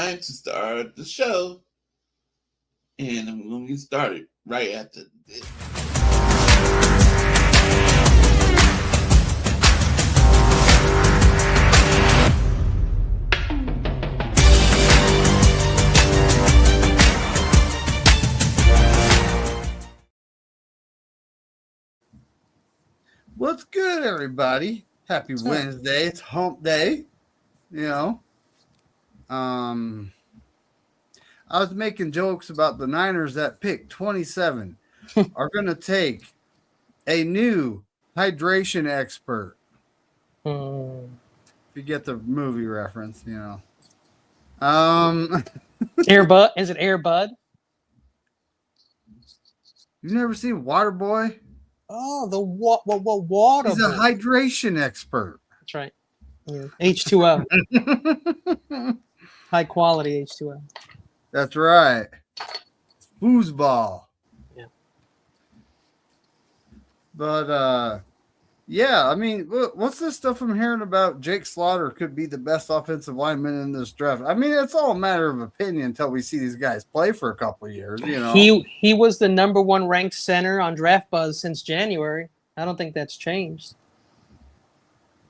time to start the show. And I'm going to get started right after this. What's good, everybody? Happy Wednesday. It's hump day. I was making jokes about the Niners that pick 27 are going to take a new hydration expert. If you get the movie reference, Airbud? Is it Airbud? You've never seen Waterboy? Oh, the water. He's a hydration expert. That's right. Yeah. H2O. High quality H2O. That's right. Foosball. Yeah. But yeah, I mean, what's this stuff I'm hearing about? Jake Slaughter could be the best offensive lineman in this draft. I mean, it's all a matter of opinion until we see these guys play for a couple of years. He was the number one ranked center on Draft Buzz since January. I don't think that's changed.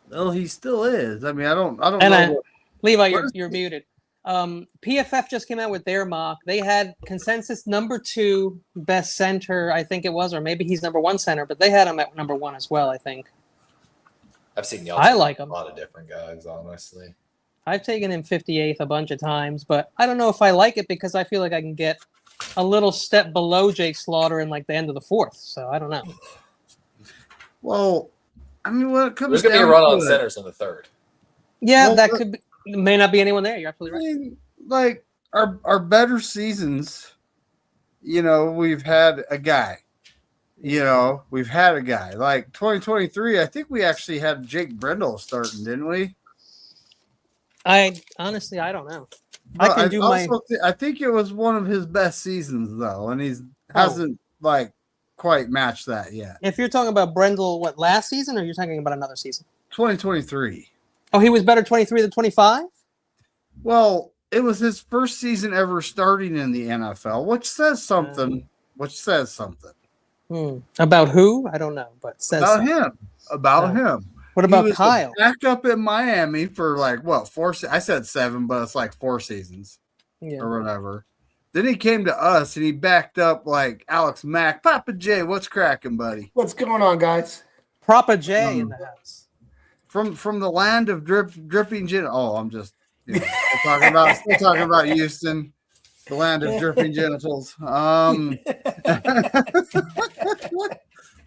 Well, he still is. I mean, I don't know. Levi, you're muted. PFF just came out with their mock. They had consensus number 2 best center, I think it was, or maybe he's number 1 center, but they had him at number 1 as well, I think. I've seen I like him. A lot of different guys, honestly. I've taken him 58th a bunch of times, but I don't know if I like it because I feel like I can get a little step below Jake Slaughter in like the end of the 4th. So I don't know. Well, I mean, when it comes there's going to be a run on centers in the 3rd. Yeah, that could be. May not be anyone there. You're absolutely right. I mean, like our better seasons, we've had a guy. We've had a guy. Like 2023, I think we actually had Jake Brendel starting, didn't we? I honestly, I don't know. I think it was one of his best seasons though, and hasn't like quite matched that yet. If you're talking about Brendel, what, last season, or you're talking about another season? 2023. Oh, he was better 23 than 25? Well, it was his first season ever starting in the NFL, which says something. About who? I don't know, but says about something. him. About him. What about Kyle? Back up in Miami for like what 4? I said 7, but it's like 4 seasons, or whatever. Then he came to us and he backed up like Alex Mack. Papa J, what's cracking, buddy? What's going on, guys? Papa J in the house. From the land of dripping gin. Oh, I'm just still talking about Houston, the land of dripping genitals.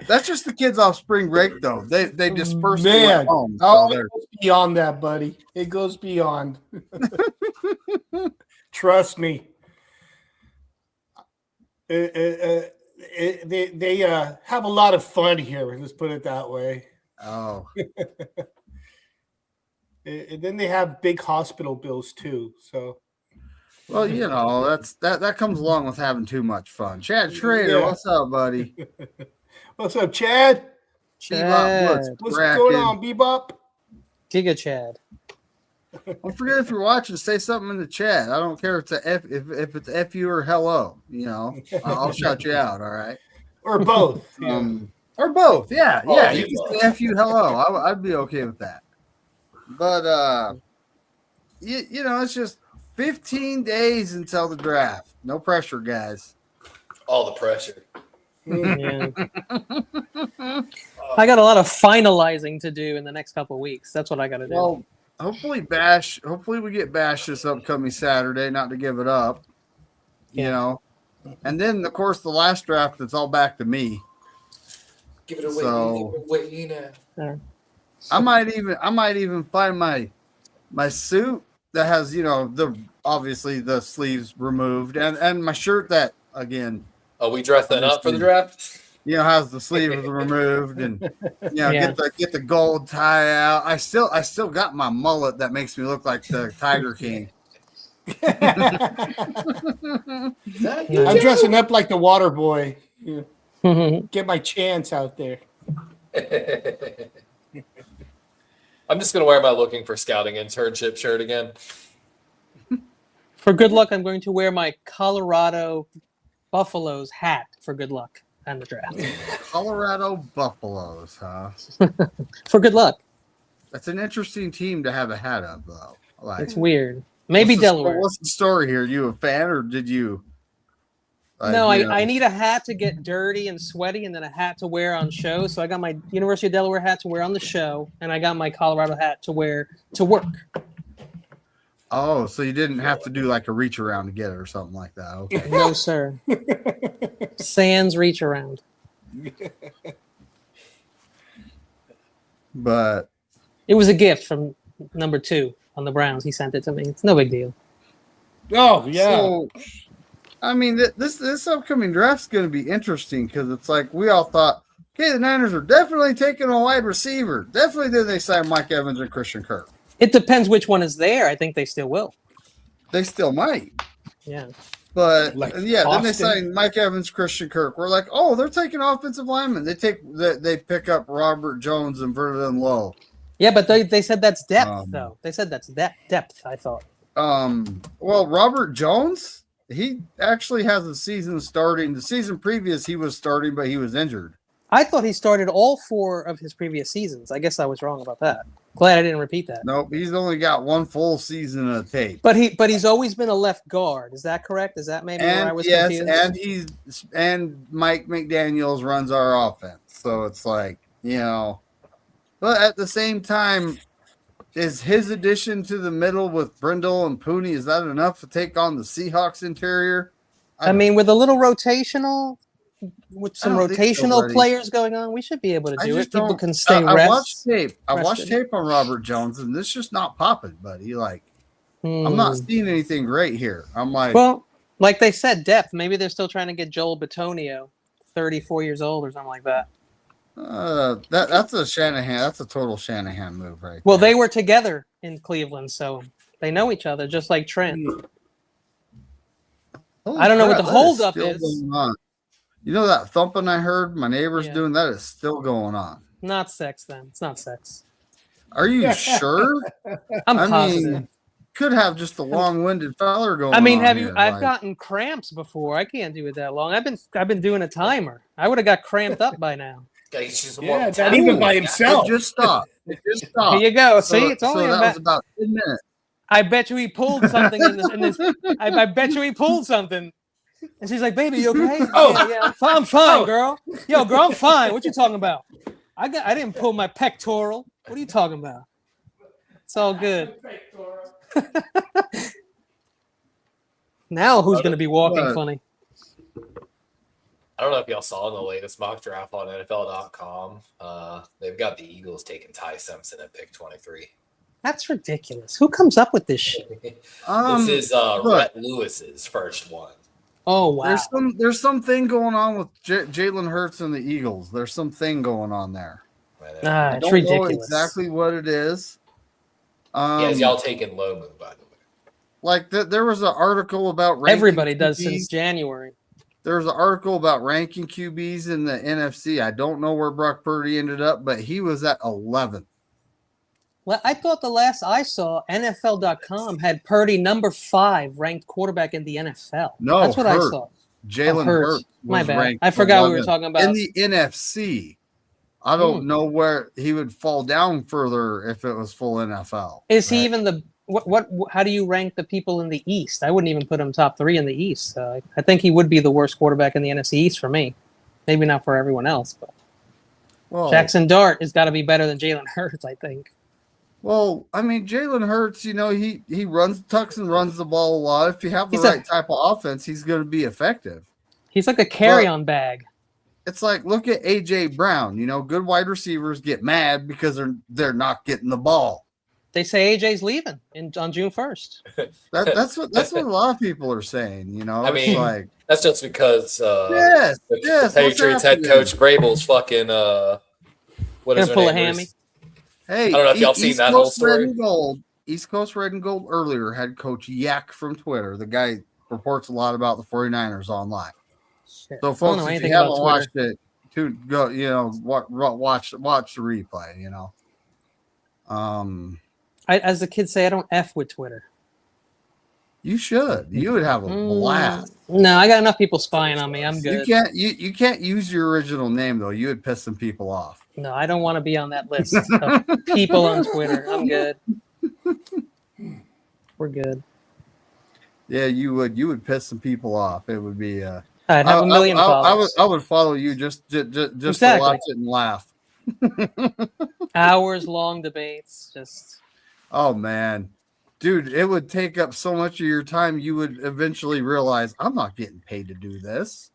That's just the kids off spring break, though. They dispersed at home. Oh, it goes beyond that, buddy. It goes beyond. Trust me. They have a lot of fun here. Let's put it that way. Oh. And then they have big hospital bills too. So, well, that comes along with having too much fun. Chad Schrader, what's up, buddy? What's up, Chad? Bebop, what's going on, Bebop? Giga Chad. Don't forget, if you're watching, say something in the chat. I don't care if it's F you or hello. I'll shout you out. All right, or both. Or both. Yeah. You can say F you hello. I'd be okay with that. But it's just 15 days until the draft. No pressure, guys. All the pressure. Yeah. I got a lot of finalizing to do in the next couple of weeks. That's what I got to do. Well, hopefully we get Bash this upcoming Saturday, not to give it up. And then of course the last draft, it's all back to me. Give it away, I might even find my suit that has obviously the sleeves removed and my shirt that again. Oh, we dressing up for the draft? Has the sleeves removed and get the gold tie out. I still got my mullet that makes me look like the Tiger King. I'm dressing up like the water boy. Get my chance out there. I'm just going to wear my looking for scouting internship shirt again. For good luck, I'm going to wear my Colorado Buffaloes hat for good luck on the draft. Colorado Buffaloes, huh? For good luck. That's an interesting team to have a hat of, though. Like, It's weird. Maybe Delaware. What's the story here? You a fan, or did you? No, I need a hat to get dirty and sweaty, and then a hat to wear on show. So I got my University of Delaware hat to wear on the show, and I got my Colorado hat to wear to work. Oh, so you didn't have to do like a reach around to get it or something like that. Okay. No, sir. Sans reach around. But it was a gift from number 2 on the Browns. He sent it to me. It's no big deal. Oh, yeah. So, I mean, this upcoming draft is going to be interesting because it's like we all thought, okay, the Niners are definitely taking a wide receiver. Definitely did they sign Mike Evans and Christian Kirk. It depends which one is there. I think they still will. They still might. Yeah. But, like yeah, Austin. then they signed Mike Evans, Christian Kirk. We're like, oh, they're taking offensive linemen. They pick up Robert Jones and Vernon Lowe. Yeah, but they said that's depth, though. They said that's depth, I thought. Well, Robert Jones, he actually has a season starting. The season previous, he was starting, but he was injured. I thought he started all 4 of his previous seasons. I guess I was wrong about that. Glad I didn't repeat that. Nope, he's only got one full season of tape. But he's always been a left guard. Is that correct? Is that maybe where I was confused? And Mike McDaniels runs our offense. So it's like, but at the same time, is his addition to the middle with Brindle and Pooney, is that enough to take on the Seahawks interior? I mean, with a little rotational, with some rotational players going on, we should be able to do it. People can stay rested. I watched tape on Robert Jones, and this is just not popping, buddy. Like, I'm not seeing anything great here. I'm like, well, like they said, depth. Maybe they're still trying to get Joel Bitonio, 34 years old or something like that. That's a Shanahan. That's a total Shanahan move, right? Well, they were together in Cleveland, so they know each other, just like Trent. I don't know what the holdup is. You know that thumping I heard my neighbors doing? That is still going on. Not sex, then. It's not sex. Are you sure? I'm positive. Mean, could have just a long-winded feller going on. I mean, I've gotten cramps before. I can't do it that long. I've been doing a timer. I would have got cramped up by now. Yeah, not even by himself. It just stopped. Here you go. See, it's only that was about 10 minutes. I bet you he pulled something in this. I bet you he pulled something. And she's like, "Baby, you okay?" Oh, yeah, I'm fine, girl. Yo, girl, I'm fine. What you talking about? I didn't pull my pectoral. What are you talking about? It's all good. Now who's going to be walking funny? I don't know if y'all saw in the latest mock draft on NFL.com. They've got the Eagles taking Ty Simpson at pick 23. That's ridiculous. Who comes up with this shit? This is Rhett Lewis's first one. Oh wow! There's something going on with Jalen Hurts and the Eagles. There's something going on there. I it's don't ridiculous. know exactly what it is. Y'all taking Lomu, by the way. Like there was an article about ranking everybody does QBs. since January. There was an article about ranking QBs in the NFC. I don't know where Brock Purdy ended up, but he was at 11th. Well, I thought the last I saw, NFL.com had Purdy number 5 ranked quarterback in the NFL. No, that's what I saw. Jalen Hurts. My bad. I forgot we were talking about in the NFC. I don't know where he would fall down further if it was full NFL. Is he even the what? How do you rank the people in the East? I wouldn't even put him top 3 in the East. I think he would be the worst quarterback in the NFC East for me. Maybe not for everyone else, but Jackson Dart has got to be better than Jalen Hurts, I think. Well, I mean, Jalen Hurts, he tucks and runs the ball a lot. If you have the right type of offense, he's going to be effective. He's like a carry-on bag. It's like, look at A.J. Brown. Good wide receivers get mad because they're not getting the ball. They say A.J.'s leaving on June 1st. That's what a lot of people are saying. I mean, it's like, that's just because the Patriots head coach Vrabel's fucking what is her pull name? a hammy. Hey, I don't know if y'all seen that whole story. East Coast Red and Gold earlier had Coach Yak from Twitter. The guy reports a lot about the 49ers online. Shit. So, folks, if you haven't watched it, to go, watch the replay. As the kids say, I don't F with Twitter. You should. You would have a blast. No, I got enough people spying on me. I'm good. You can't use your original name though. You would piss some people off. No, I don't want to be on that list of people on Twitter. I'm good. We're good. Yeah, you would. You would piss some people off. It would be. I'd have a million followers. I would follow you just Exactly. to watch it and laugh. Hours long debates. Just. Oh man, dude, it would take up so much of your time. You would eventually realize I'm not getting paid to do this.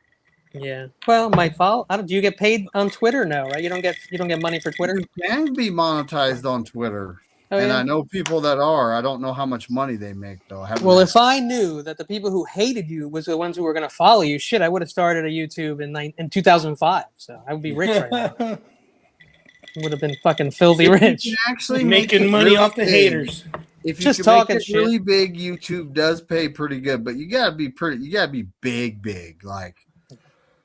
Yeah. Well, my fault. Do you get paid on Twitter? No, right? You don't get money for Twitter. You can be monetized on Twitter. Oh, and yeah? I know people that are. I don't know how much money they make though. Well, if I knew that the people who hated you was the ones who were going to follow you, shit, I would have started a YouTube in 2005. So I would be rich right now. Would have been fucking filthy rich. Actually, making money really off the big. haters. If you Just can make talking it shit. really big, YouTube does pay pretty good, but you gotta be pretty. You gotta be big, like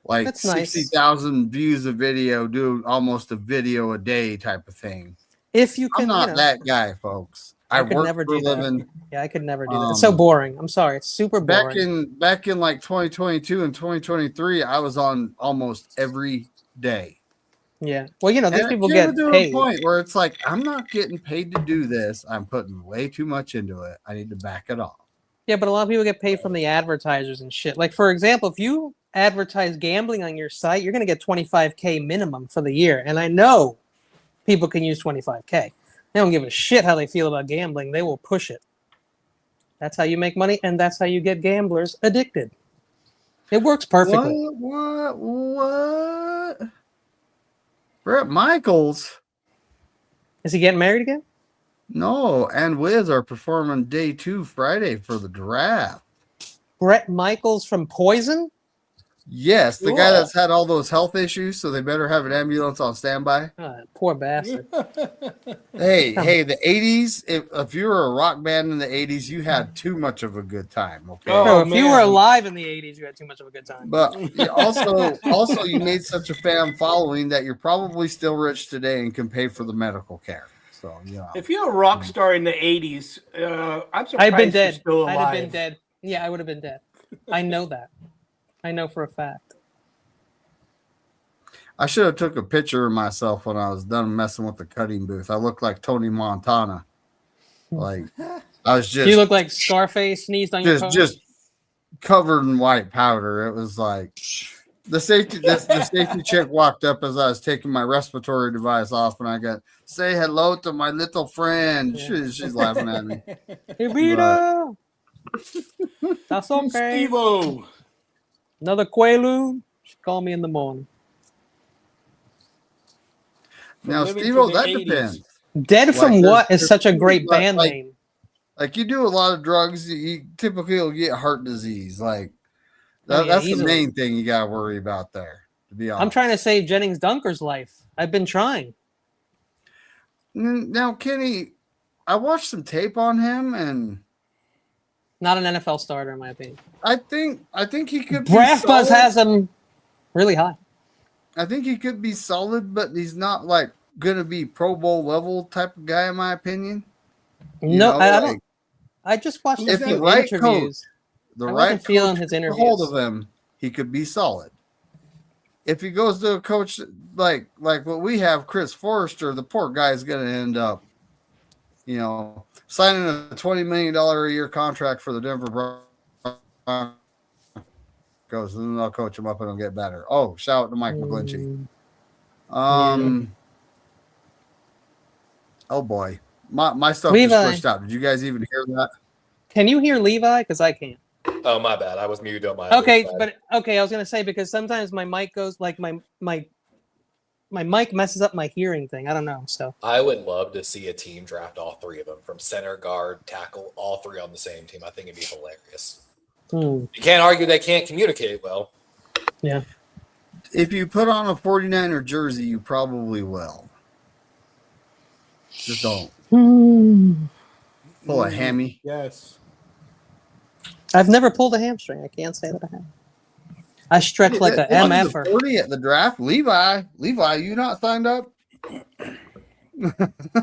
That's nice. 60,000 views a video, do almost a video a day type of thing. If you can, I'm not that guy, folks. I could work never for a do that. living. Yeah, I could never do that. It's so boring. I'm sorry. It's super boring. Back in like 2022 and 2023, I was on almost every day. Yeah. Well, these people it get came to paid. a point where it's like, I'm not getting paid to do this. I'm putting way too much into it. I need to back it off. Yeah, but a lot of people get paid from the advertisers and shit. Like, for example, if you advertise gambling on your site, you're going to get $25K minimum for the year. And I know people can use $25K. They don't give a shit how they feel about gambling. They will push it. That's how you make money, and that's how you get gamblers addicted. It works perfectly. What? Brett Michaels? Is he getting married again? No, and Wiz are performing day 2 Friday for the draft. Brett Michaels from Poison? Yes, the guy that's had all those health issues, so they better have an ambulance on standby. Poor bastard. Hey, the 80s, if you were a rock band in the 80s, you had too much of a good time, okay? If you were alive in the 80s, you had too much of a good time. But also you made such a fan following that you're probably still rich today and can pay for the medical care. So, if you're a rock star in the 80s, I'm surprised I'd been dead. you're still alive. I'd have been dead. Yeah, I would have been dead. I know that. I know for a fact. I should have took a picture of myself when I was done messing with the cutting booth. I looked like Tony Montana. Like I was just. You look like Scarface sneezed on your toe? Just covered in white powder. It was like the safety chick walked up as I was taking my respiratory device off, and I got say hello to my little friend. Yeah. She's laughing at me. Hey, Vito. That's okay. Steve-O. Another Quaalude? Call me in the morning. Now, Steve-O, that 80s. Depends. Dead from what is such a great band name. Like you do a lot of drugs, you typically will get heart disease. Like that's the main thing you got to worry about there, to be honest. I'm trying to save Jennings Dunker's life. I've been trying. Now, Kenny, I watched some tape on him and not an NFL starter, in my opinion. I think he could be Draft Buzz has him really high. I think he could be solid, but he's not like gonna be Pro Bowl level type of guy, in my opinion. I don't. I just watched a few interviews. Coach, the right coach feeling his interviews. Hold of him, he could be solid. If he goes to a coach like what we have, Chris Forrester, the poor guy's gonna end up, signing a $20 million a year contract for the Denver Broncos, and then they'll coach him up and he'll get better. Oh, shout out to Mike McGlinchey. Oh boy, my stuff Levi. just pushed out. Did you guys even hear that? Can you hear Levi? Because I can't. Oh, my bad. I was muted on my. Okay, I was gonna say because sometimes my mic goes like my mic messes up my hearing thing. I don't know. So I would love to see a team draft all three of them from center, guard, tackle, all three on the same team. I think it'd be hilarious. You can't argue they can't communicate well. Yeah. If you put on a 49er jersey, you probably will. Just don't. Pull a hammy. Yes. I've never pulled a hamstring. I can't say that I have. I stretch like a MFer. 40 at the draft. Levi, you not signed up?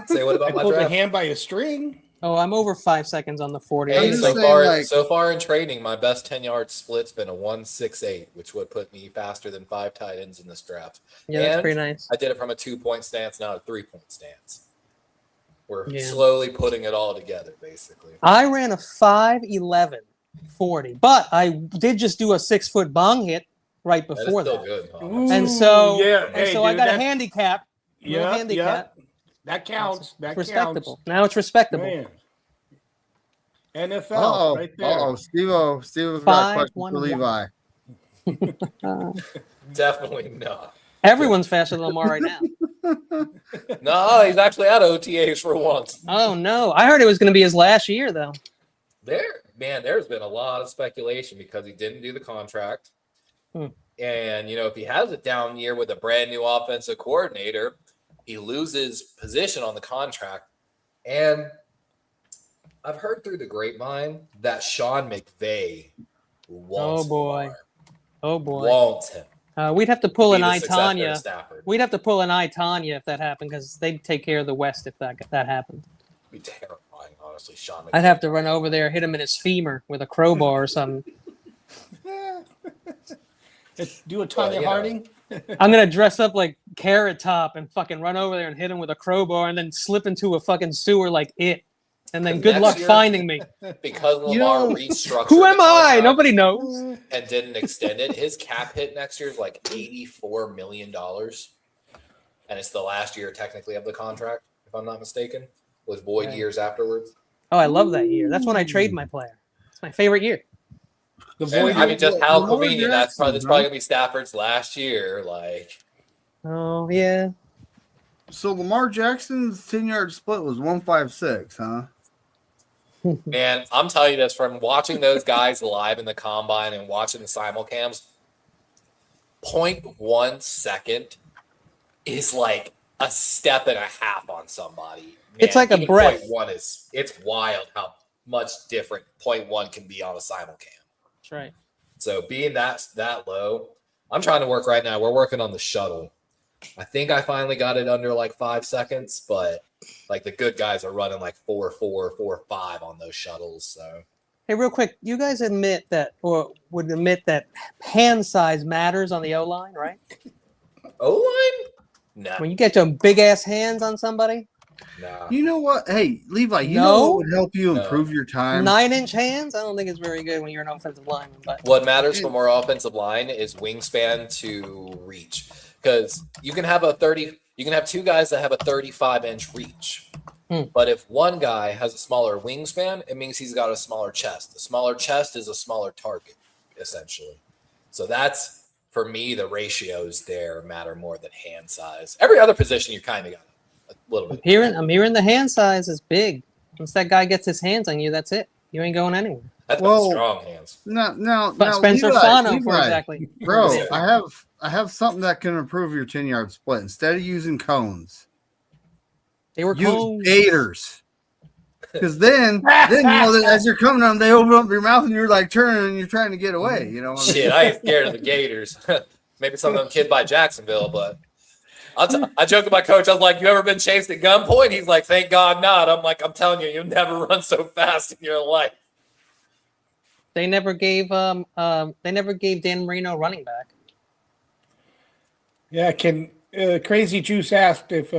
Say what about my pulled draft? a hand by a string. Oh, I'm over 5 seconds on the 40. Hey, just so saying, far in training, my best 10-yard split's been a 1.68, which would put me faster than 5 tight ends in this draft. Yeah, that's pretty nice. I did it from a 2-point stance, not a 3-point stance. We're slowly putting it all together, basically. I ran a 5.11 40, but I did just do a 6-foot bong hit right before that. That is still good. Ooh, and so, dude, I got a handicap. Yeah. That counts. That's respectable. Counts. Now it's respectable. Man. NFL, right there. Steve's got a question for Levi. Definitely not. Everyone's faster than Lamar right now. No, he's actually at OTAs for once. Oh, no. I heard it was going to be his last year, though. There's been a lot of speculation because he didn't do the contract. And, if he has a down year with a brand new offensive coordinator, he loses position on the contract. And I've heard through the grapevine that Sean McVay wants Lamar. Oh, boy. Wants him. We'd have to pull an Tanya. We'd have to pull an Tanya if that happened, because they'd take care of the West if that happened. It'd be terrifying, honestly, Sean McVay. I'd have to run over there, hit him in his femur with a crowbar or something. Do a Tanya Harding. I'm going to dress up like Carrot Top and fucking run over there and hit him with a crowbar and then slip into a fucking sewer like it. And then good luck finding me. Because Lamar restructured. Who am I? Nobody knows. And didn't extend it. His cap hit next year is like $84 million. And it's the last year technically of the contract, if I'm not mistaken. With void years afterwards. Oh, I love that year. That's when I trade my player. It's my favorite year. Just how convenient that's probably going to be Stafford's last year. Oh, yeah. So Lamar Jackson's 10-yard split was 156, huh? Man, I'm telling you this from watching those guys live in the combine and watching the simulcams. 0.1 second is like a step and a half on somebody. Man, it's like a breath. 0.1 it's wild how much different 0.1 can be on a simulcam. That's right. So being that low, I'm trying to work right now. We're working on the shuttle. I think I finally got it under like 5 seconds, but like the good guys are running like 4.4, 4.5 on those shuttles. So hey, real quick, you guys admit that, or would admit that hand size matters on the O-line, right? O-line? No. When you get your big ass hands on somebody? Nah. You know what? Hey, Levi, you know what would help you improve your time? 9-inch hands? I don't think it's very good when you're an offensive lineman. But what matters for more offensive line is wingspan to reach. Because you can have two guys that have a 35-inch reach. But if one guy has a smaller wingspan, it means he's got a smaller chest. The smaller chest is a smaller target, essentially. So that's, for me, the ratios there matter more than hand size. Every other position you kind of got a little bit. I'm hearing the hand size is big. Once that guy gets his hands on you, that's it. You ain't going anywhere. That's strong hands. Now, Spencer Fano, for exactly. Bro, I have something that can improve your 10-yard split. Instead of using cones, use gators. Because then as you're coming on, they open up your mouth and you're like turning and you're trying to get away. You know what Shit, I ain't scared of the gators. Maybe some of them kid by Jacksonville, but I joked with my coach. I was like, "You ever been chased at gunpoint?" He's like, "Thank God not." I'm like, "I'm telling you, you'll never run so fast in your life." They never gave Dan Marino running back. Yeah, Crazy Juice asked if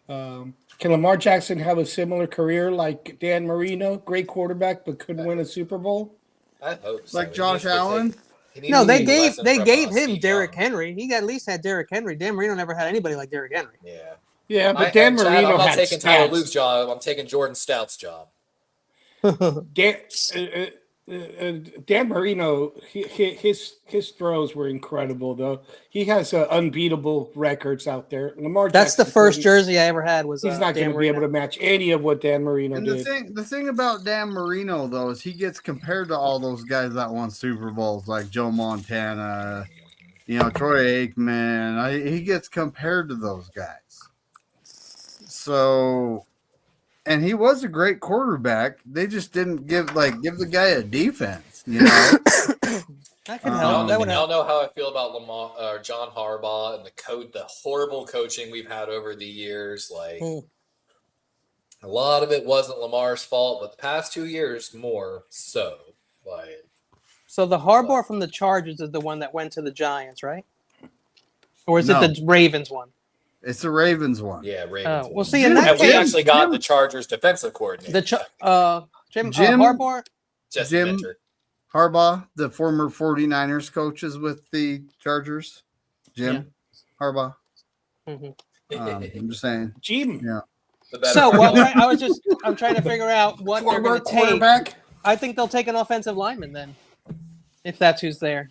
can Lamar Jackson have a similar career like Dan Marino, great quarterback but couldn't win a Super Bowl? I hope so. Like Josh Allen? No, they gave him Derrick Henry. He at least had Derrick Henry. Dan Marino never had anybody like Derrick Henry. Yeah, but Dan Marino I'm not had taking Tyler Lue's job. I'm taking Jordan Stout's job. Dan Marino, his throws were incredible, though. He has unbeatable records out there. Lamar That's Jackson, the first jersey I ever had. He's not going to be able to match any of what Dan Marino did. The thing about Dan Marino, though, is he gets compared to all those guys that won Super Bowls, like Joe Montana, Troy Aikman. He gets compared to those guys. So... And he was a great quarterback. They just didn't give the guy a defense, That can help. Y'all know how I feel about Lamar or John Harbaugh and the horrible coaching we've had over the years. A lot of it wasn't Lamar's fault, but the past 2 years more so. So the Harbaugh from the Chargers is the one that went to the Giants, right? Or is No. it the Ravens one? It's the Ravens one. Yeah, Ravens. Well, see, in that and we case, actually got the Chargers defensive coordinator. Jim Harbaugh, Jesse Jim Minter. Harbaugh, the former 49ers coach, is with the Chargers. Jim Harbaugh. Mm-hmm. I'm just saying. Jim. Yeah. So I'm trying to figure out what they're going to take. I think they'll take an offensive lineman then, if that's who's there.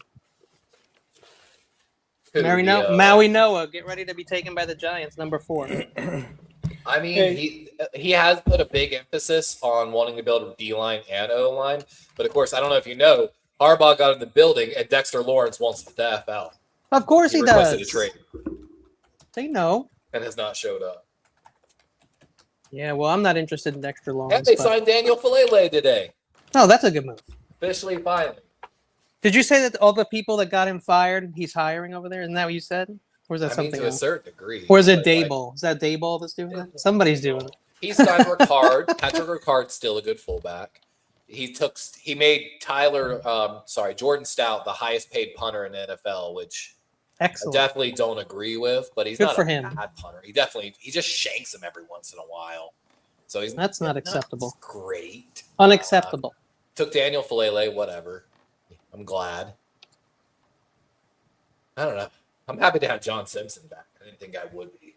Maui Noah, get ready to be taken by the Giants, number 4. I mean, he has put a big emphasis on wanting to build a D-line and O-line. But, of course, I don't know if you know, Harbaugh got in the building, and Dexter Lawrence wants the F out. Of course he requested does. a trade. They know. And has not showed up. Yeah, well, I'm not interested in Dexter Lawrence. And they signed Daniel Falele today. Oh, that's a good move. Officially, finally. Did you say that all the people that got him fired, he's hiring over there? Isn't that what you said? Or is that something to else? a certain degree. Or is it Daboll? Is that Daboll that's doing that? Somebody's doing it. He's signed Ricard. Patrick Ricard's still a good fullback. He made Jordan Stout the highest paid punter in the NFL, which Excellent. I definitely don't agree with, but he's Good not for a him. bad punter. He just shanks him every once in a while. So that's not acceptable. Great. Unacceptable. Took Daniel Falele, whatever. I'm glad. I don't know. I'm happy to have John Simpson back. I didn't think I would be.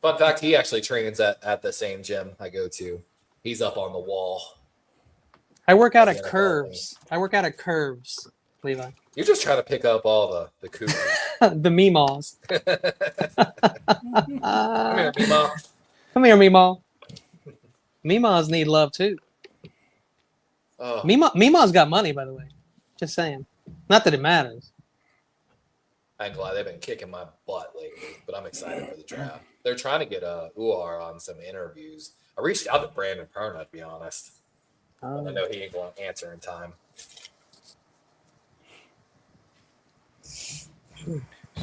Fun fact, he actually trains at the same gym I go to. He's up on the wall. I work out at Curves. Levi. You're just trying to pick up all the cougars. The Meemaws. Come here, Meemaw. Come here, Meemaw. Meemaws need love too. Oh. Meemaw's got money, by the way. Just saying. Not that it matters. I'm glad they've been kicking my butt lately, but I'm excited for the draft. They're trying to get Uar on some interviews. I reached out to Brandon Perna, to be honest. I know he ain't going to answer in time.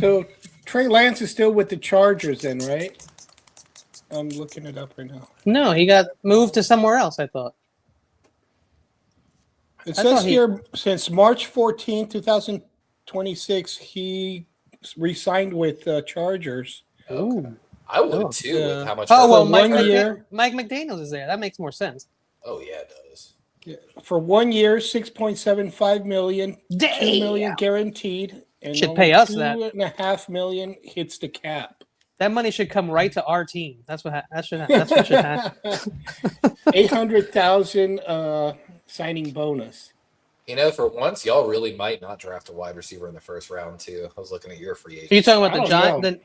So Trey Lance is still with the Chargers then, right? I'm looking it up right now. No, he got moved to somewhere else, I thought. It says here since March 14, 2026, he re-signed with Chargers. Okay. I would too with how much. Mike McDaniels is there. That makes more sense. Oh yeah, it does. Yeah. For 1 year, $6.75 million, $2 million guaranteed, and should pay us that. $2.5 million hits the cap. That money should come right to our team. That's what should happen. $800,000 signing bonus. You know, for once, y'all really might not draft a wide receiver in the first round too. I was looking at your free agent. Are you talking about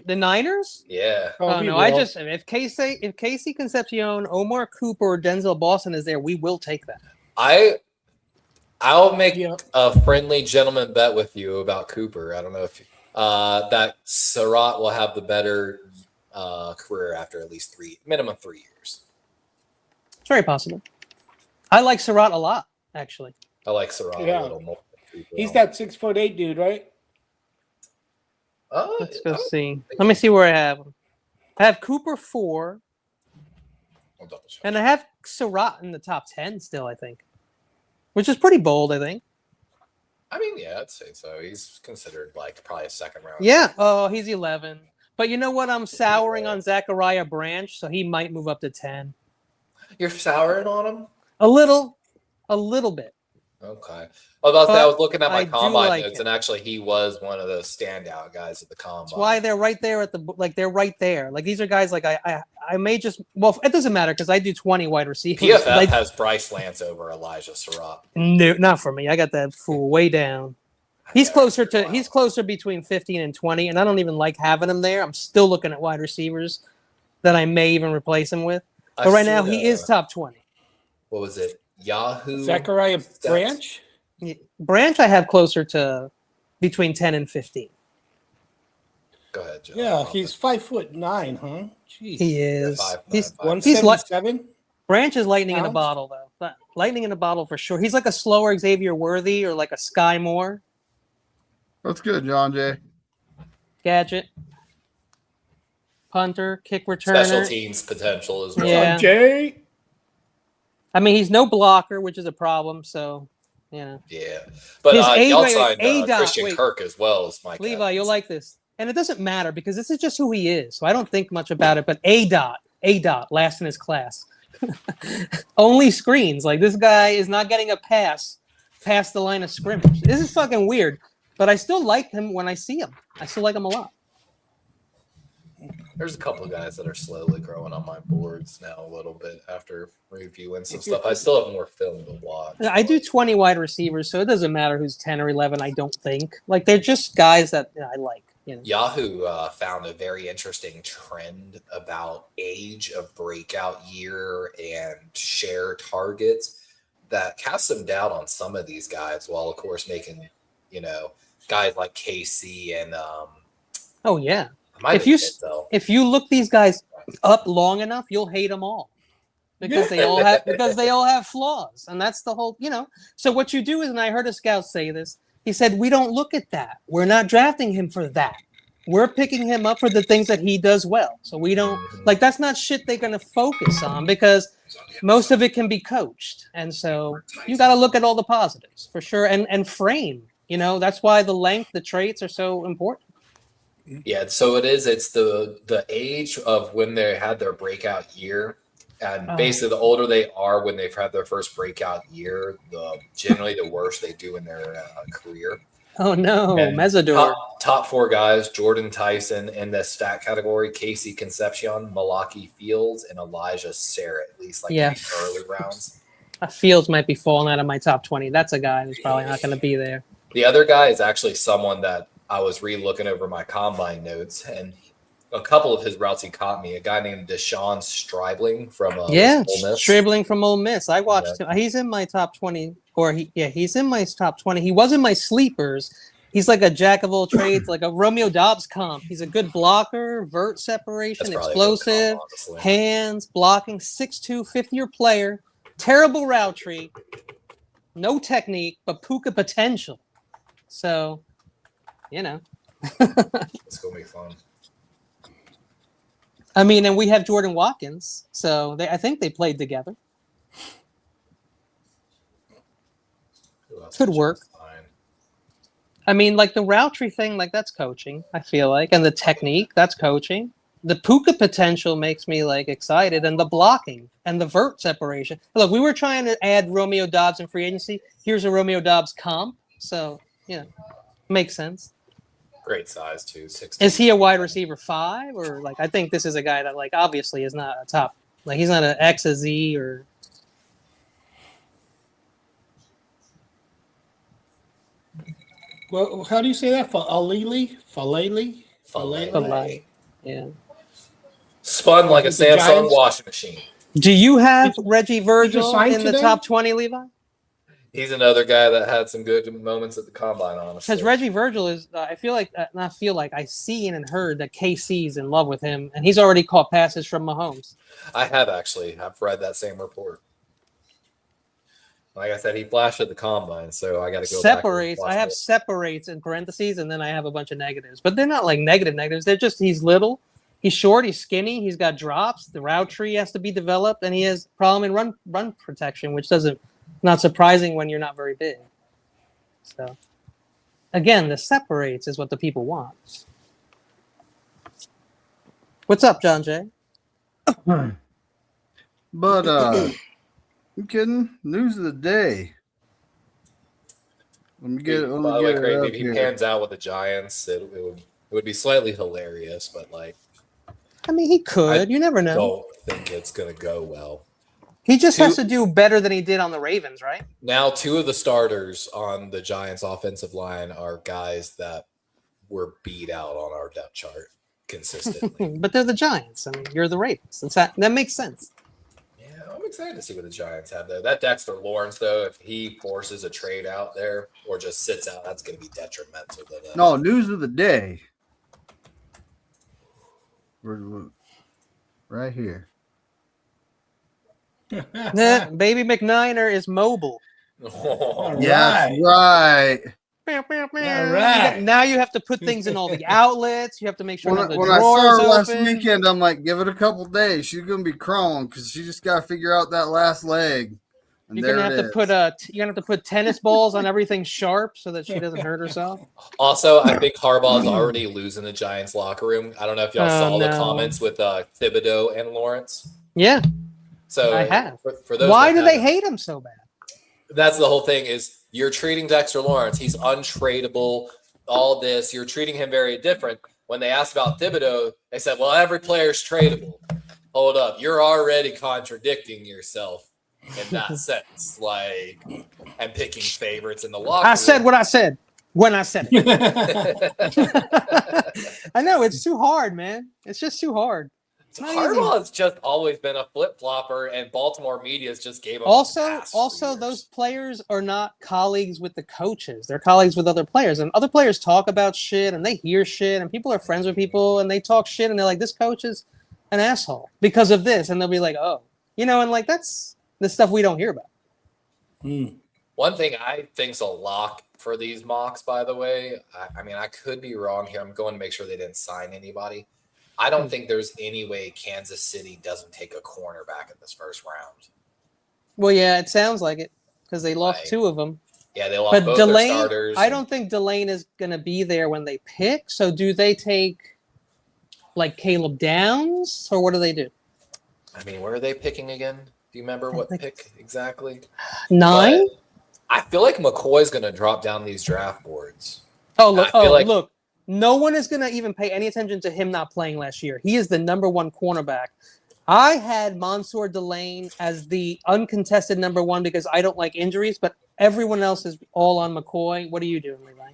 the Niners? Yeah. Oh no, if Casey Concepcion, Omar Cooper, or Denzel Boston is there, we will take that. I'll make a friendly gentleman bet with you about Cooper. I don't know if that Surratt will have the better career after at least minimum 3 years. It's very possible. I like Surratt a lot, actually. I like Surratt a little more. He's that 6'8" dude, right? Let's go see. Let me see where I have him. I have Cooper 4. And I have Surratt in the top 10 still, I think. Which is pretty bold, I think. I mean, yeah, I'd say so. He's considered like probably a second round. Yeah. Oh, he's 11. But you know what? I'm souring on Zachariah Branch, so he might move up to 10. You're souring on him? A little bit. Okay. I was looking at my combine notes, him. and actually, he was one of the standout guys at the combine. That's why they're right there they're right there. Like these are guys like I may just it doesn't matter because I do 20 wide receivers. PFF has Bryce Lance over Elijah Surratt. No, not for me. I got that fool way down. He's closer between 15 and 20, and I don't even like having him there. I'm still looking at wide receivers that I may even replace him with. But right now he is top 20. What was it? Yahoo. Zachariah Branch? Branch I have closer to between 10 and 15. Go ahead, Joe. Yeah, he's 5'9", huh? Jeez. He is. He's 177. Branch is lightning in a bottle, though. Lightning in a bottle for sure. He's like a slower Xavier Worthy or like a Sky Moore. That's good, John Jay. Gadget. Punter, kick returner. Special teams potential as well. Yeah. Jay. I mean, he's no blocker, which is a problem. So, yeah. Yeah, but His y'all wait, signed A-Dot, Christian wait. Kirk as well as Mike Levi, Evans. you'll like this. And it doesn't matter because this is just who he is. So I don't think much about it. But A dot, last in his class. Only screens. Like, this guy is not getting a pass past the line of scrimmage. This is fucking weird. But I still like him when I see him. I still like him a lot. There's a couple of guys that are slowly growing on my boards now a little bit after reviewing some stuff. I still have more film to watch. I do 20 wide receivers, so it doesn't matter who's 10 or 11, I don't think. Like, they're just guys that I like. You know? Yahoo found a very interesting trend about age of breakout year and share targets that casts some doubt on some of these guys, while, of course, making, guys like KC and oh, yeah. If you look these guys up long enough, you'll hate them all because they all have flaws, and that's the whole. So what you do is, and I heard a scout say this. He said, "We don't look at that. We're not drafting him for that. We're picking him up for the things that he does well. So we don't like that's not shit they're going to focus on because most of it can be coached, and so you got to look at all the positives for sure and frame. That's why the length, the traits are so important." Yeah, so it is. It's the age of when they had their breakout year, and basically the older they are when they've had their first breakout year, generally the worse they do in their career. Oh no, Mesidor. Top four guys: Jordan Tyson in the stat category, Casey Concepcion, Malaki Fields, and Elijah Sarrett. At least in the early rounds. Fields might be falling out of my top 20. That's a guy who's probably not going to be there. The other guy is actually someone that I was re-looking over my combine notes, and a couple of his routes he caught me. A guy named Deshaun Stribling from Ole Miss. Stribling from Ole Miss. I watched him. He's in my top 20, he's in my top 20. He was in my sleepers. He's like a jack of all trades, like a Romeo Dobbs comp. He's a good blocker, vert separation, explosive, hands, blocking, 6'2", fifth-year player, terrible route tree, no technique, but puka potential. So, it's gonna be fun. I mean, and we have Jordan Watkins, so I think they played together. Could work. I mean, like the route tree thing, like that's coaching, I feel like, and the technique, that's coaching. The puka potential makes me like excited, and the blocking and the vert separation. Look, we were trying to add Romeo Dobbs in free agency. Here's a Romeo Dobbs comp, so makes sense. Great size too. 6'2". Is he a wide receiver 5 or like? I think this is a guy that like obviously is not a top. Like he's not an X or Z or. Well, how do you say that? Falele? Yeah. Spun like a Samsung washing machine. Do you have Reggie Virgil in the top 20, Levi? He's another guy that had some good moments at the combine, honestly. Because Reggie Virgil is, I seen and heard that KC's in love with him, and he's already caught passes from Mahomes. I have actually. I've read that same report. Like I said, he flashed at the combine, so I got to go Separates. I have separates in parentheses, and then I have a bunch of negatives. But they're not like negatives. They're just he's little, he's short, he's skinny, he's got drops. The route tree has to be developed, and he has problem in run protection, which not surprising when you're not very big. So, again, the separates is what the people want. What's up, John Jay? But I'm kidding. News of the day. Let me get. By the way, Craig, if he pans out with the Giants, it would be slightly hilarious. But like, I mean, he could. You never know. I don't think it's gonna go well. He just has to do better than he did on the Ravens, right? Now, 2 of the starters on the Giants' offensive line are guys that were beat out on our depth chart consistently. But they're the Giants. I mean, you're the Ravens. That makes sense. Yeah, I'm excited to see what the Giants have, though. That Dexter Lawrence, though, if he forces a trade out there or just sits out, that's going to be detrimental to them. No, news of the day. Right here. Baby McNiner is mobile. Yeah, right. right. Now you have to put things in all the outlets. You have to make sure the When I saw drawers her last open. weekend, I'm like, give it a couple days. She's gonna be crawling because she just got to figure out that last leg. And You're gonna have to put tennis balls on everything sharp so that she doesn't hurt herself. Also, I think Harbaugh's already losing the Giants locker room. I don't know if y'all saw the no. comments with Thibodeau and Lawrence. Yeah, So I have. For those Why that do they haven't, hate him so bad? that's the whole thing is you're treating Dexter Lawrence. He's untradeable. All this. You're treating him very different. When they asked about Thibodeau, they said, well, every player's tradable. Hold up. You're already contradicting yourself in that sense. Like, and picking favorites in the locker room. I said what I said when I said it. I know. It's too hard, man. It's just too hard. Harbaugh's just always been a flip-flopper, and Baltimore media's just gave him Also, those players are not colleagues with the coaches. They're colleagues with other players, and other players talk about shit, and they hear shit, and people are friends with people, and they talk shit, and they're like, this coach is an asshole because of this, and they'll be like, oh, and like that's the stuff we don't hear about. One thing I think's a lock for these mocks, by the way, I mean, I could be wrong here. I'm going to make sure they didn't sign anybody. I don't think there's any way Kansas City doesn't take a cornerback in this first round. Well, yeah, it sounds like it because they lost two of them. Yeah, they lost both their starters. I don't think Delane is going to be there when they pick. So do they take like Caleb Downs or what do they do? I mean, where are they picking again? Do you remember what pick exactly? 9? But I feel like McCoy's going to drop down these draft boards. Look. No one is going to even pay any attention to him not playing last year. He is the number 1 cornerback. I had Mansour Delane as the uncontested number 1 because I don't like injuries, but everyone else is all on McCoy. What are you doing, Levi?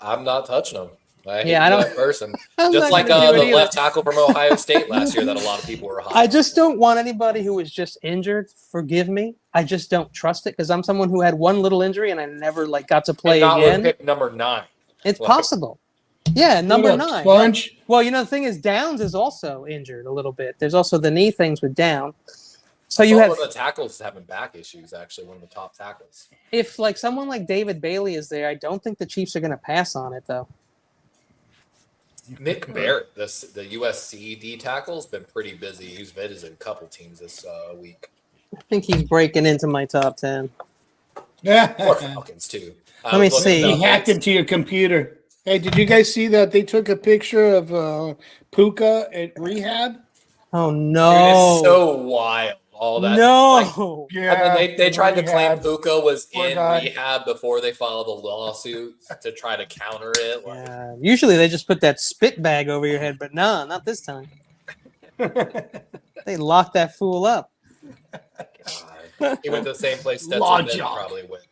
I'm not touching him. I don't. That person. Just like the left tackle from Ohio State last year that a lot of people were high. I just don't want anybody who was just injured. Forgive me. I just don't trust it because I'm someone who had one little injury and I never got to play again. Pick number 9. It's possible. Yeah, number 9. Sponge. Well, the thing is, Downs is also injured a little bit. There's also the knee things with Down. So you have one of the tackles having back issues. Actually, one of the top tackles. If someone like David Bailey is there, I don't think the Chiefs are going to pass on it though. Nick Barrett, the USC D tackle, has been pretty busy. He's visited a couple teams this week. I think he's breaking into my top 10. Or Falcons too. Let me see. He hacked into your computer. Hey, did you guys see that they took a picture of Puka at rehab? Oh no! Dude, it's so wild. All that. No. Yeah. And then they tried to claim Puka was Poor in guy. rehab before they filed the lawsuit to try to counter it. Yeah. Usually they just put that spit bag over your head, but no, not this time. They locked that fool up. God. He went to the same place Stetson Bennett probably went.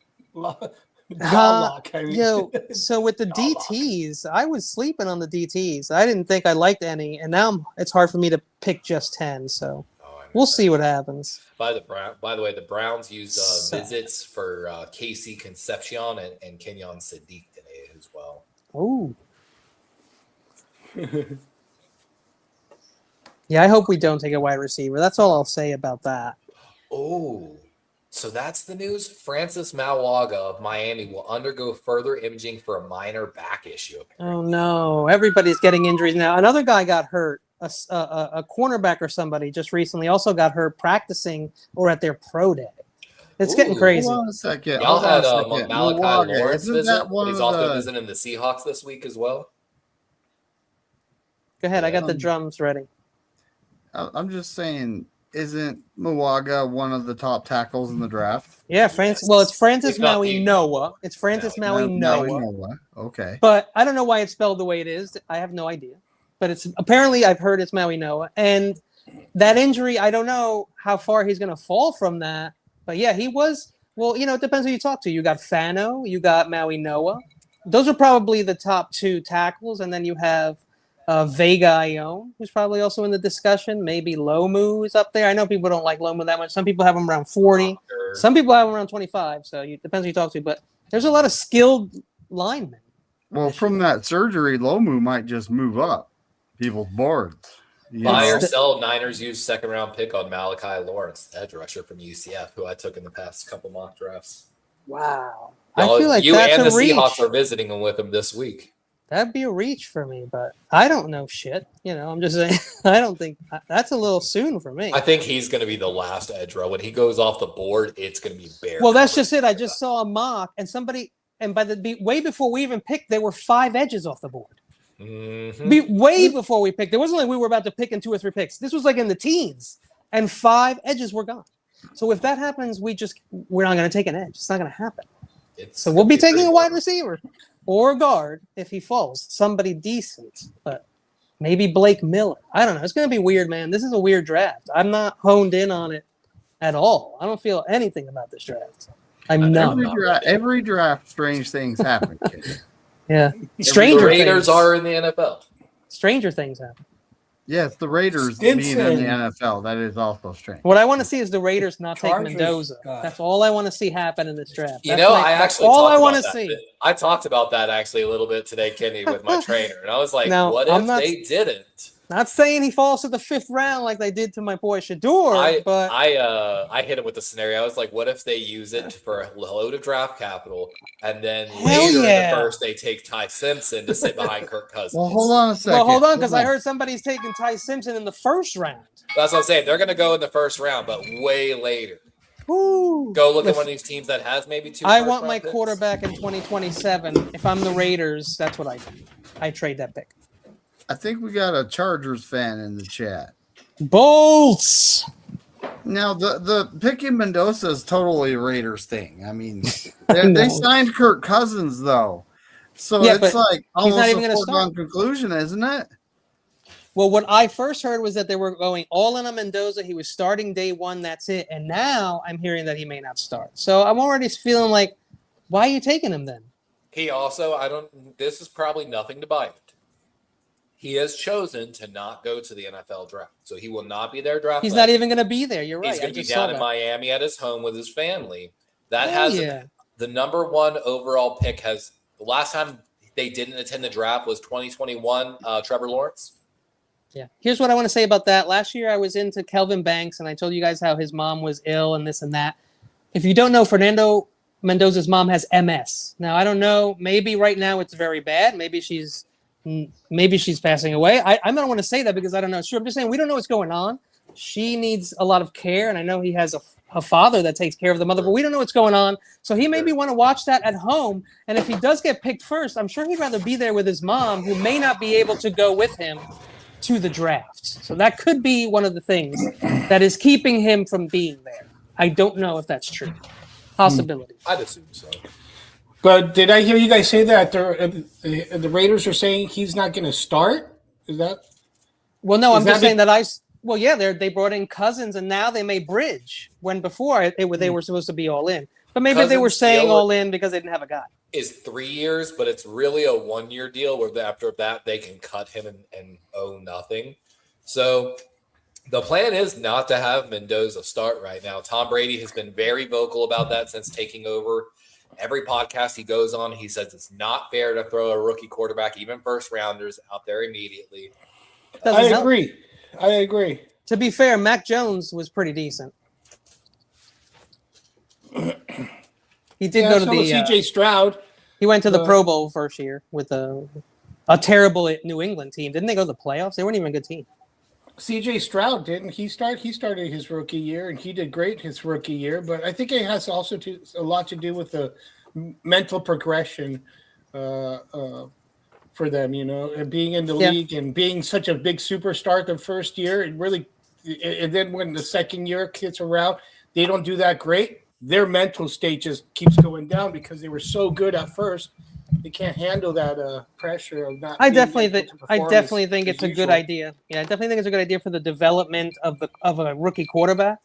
So with the DTs, I was sleeping on the DTs. I didn't think I liked any, and now it's hard for me to pick just 10. So we'll see what happens. By the way, the Browns used visits for Casey Concepcion and Kenyon Sadiq today as well. Oh. Yeah, I hope we don't take a wide receiver. That's all I'll say about that. Oh. So that's the news. Francis Mauaga of Miami will undergo further imaging for a minor back issue. Oh no! Everybody's getting injuries now. Another guy got hurt. A cornerback or somebody just recently also got hurt practicing or at their pro day. It's getting crazy. Hold on a second. Y'all had Malachi Lawrence visit. He's also the... visiting the Seahawks this week as well. Go ahead. I got the drums ready. I'm just saying. Isn't Mauaga one of the top tackles in the draft? Yeah, Francis. Well, it's Francis Maui Noah. It's Francis Maui Noah. Okay. But I don't know why it's spelled the way it is. I have no idea. But it's apparently I've heard it's Maui Noah. And that injury, I don't know how far he's going to fall from that. But yeah, he was. Well, it depends who you talk to. You got Fano. You got Maui Noah. Those are probably the top 2 tackles. And then you have Vega Ione, who's probably also in the discussion. Maybe Lomu is up there. I know people don't like Lomu that much. Some people have him around 40. Sure. Some people have him around 25. So it depends who you talk to. But there's a lot of skilled linemen. Well, from that surgery, Lomu might just move up people's boards. Buy or sell, Niners used 2nd round pick on Malachi Lawrence, edge rusher from UCF, who I took in the past couple mock drafts. Wow. I feel like you that's and a the reach. Seahawks are visiting him with him this week. That'd be a reach for me, but I don't know shit. I'm just saying. I don't think that's a little soon for me. I think he's going to be the last edge row. When he goes off the board, it's going to be bare. Well, that's just it. I just saw a mock, and way before we even picked, there were 5 edges off the board. Mm-hmm. Way before we picked. It wasn't like we were about to pick in 2 or 3 picks. This was like in the teens, and 5 edges were gone. So if that happens, we're not going to take an edge. It's not going to happen. So we'll be taking a wide receiver or a guard if he falls. Somebody decent, but maybe Blake Miller. I don't know. It's going to be weird, man. This is a weird draft. I'm not honed in on it at all. I don't feel anything about this draft. I'm not. Every draft, strange things happen. Yeah. The Raiders are in the NFL. Stranger things happen. Yes, the Raiders being in the NFL. That is also strange. What I want to see is the Raiders not take Mendoza. That's all I want to see happen in this draft. That's all I want to see. I talked about that actually a little bit today, Kenny, with my trainer, and I was like, "What if they didn't?" Not saying he falls to the 5th round like they did to my boy Shador, but I hit him with the scenario. I was like, what if they use it for a load of draft capital, and then later in the first they take Ty Simpson to sit behind Kirk Cousins? Well, hold on a second. Well, hold on, because I heard somebody's taking Ty Simpson in the 1st round. That's what I'm saying. They're going to go in the 1st round, but way later. Ooh. Go look at one of these teams that has maybe 2. I want my quarterback in 2027. If I'm the Raiders, that's what I do. I trade that pick. I think we got a Chargers fan in the chat. Bolts. Now the picking Mendoza is totally a Raiders thing. I mean, they signed Kirk Cousins though, so it's like almost a foregone conclusion, isn't it? Well, what I first heard was that they were going all in on Mendoza. He was starting day 1. That's it. And now I'm hearing that he may not start. So I'm already feeling like, why are you taking him then? He also, this is probably nothing to buy it. He has chosen to not go to the NFL draft. So he will not be there draft. He's not even going to be there. You're right. He's going to be down in Miami at his home with his family. That has the number 1 overall pick the last time they didn't attend the draft was 2021, Trevor Lawrence. Yeah. Here's what I want to say about that. Last year I was into Kelvin Banks and I told you guys how his mom was ill and this and that. If you don't know, Fernando Mendoza's mom has MS. Now, I don't know. Maybe right now it's very bad. Maybe she's passing away. I don't want to say that because I don't know. Sure, I'm just saying we don't know what's going on. She needs a lot of care, and I know he has a father that takes care of the mother, but we don't know what's going on. So he maybe want to watch that at home, and if he does get picked first, I'm sure he'd rather be there with his mom, who may not be able to go with him to the draft. So that could be one of the things that is keeping him from being there. I don't know if that's true. Possibility. I'd assume so. But did I hear you guys say that the Raiders are saying he's not going to start? Is that? Well, no, I'm just saying that they brought in Cousins and now they may bridge when before they were supposed to be all in. But maybe Cousins they were saying all in because they didn't have a guy. Is 3 years, but it's really a 1-year deal where after that they can cut him and owe nothing. So the plan is not to have Mendoza start right now. Tom Brady has been very vocal about that since taking over. Every podcast he goes on, he says it's not fair to throw a rookie quarterback, even first rounders, out there immediately. I agree. To be fair, Mac Jones was pretty decent. He did go to the CJ Stroud. He went to the Pro Bowl first year with a terrible New England team. Didn't they go to the playoffs? They weren't even a good team. CJ Stroud didn't he start? He started his rookie year and he did great his rookie year. But I think it has also a lot to do with the mental progression for them. And being in the league and being such a big superstar the first year. And then when the second year hits around, they don't do that great. Their mental state just keeps going down because they were so good at first. They can't handle that pressure of not. I definitely think it's a good idea. Yeah, I definitely think it's a good idea for the development of a rookie quarterback.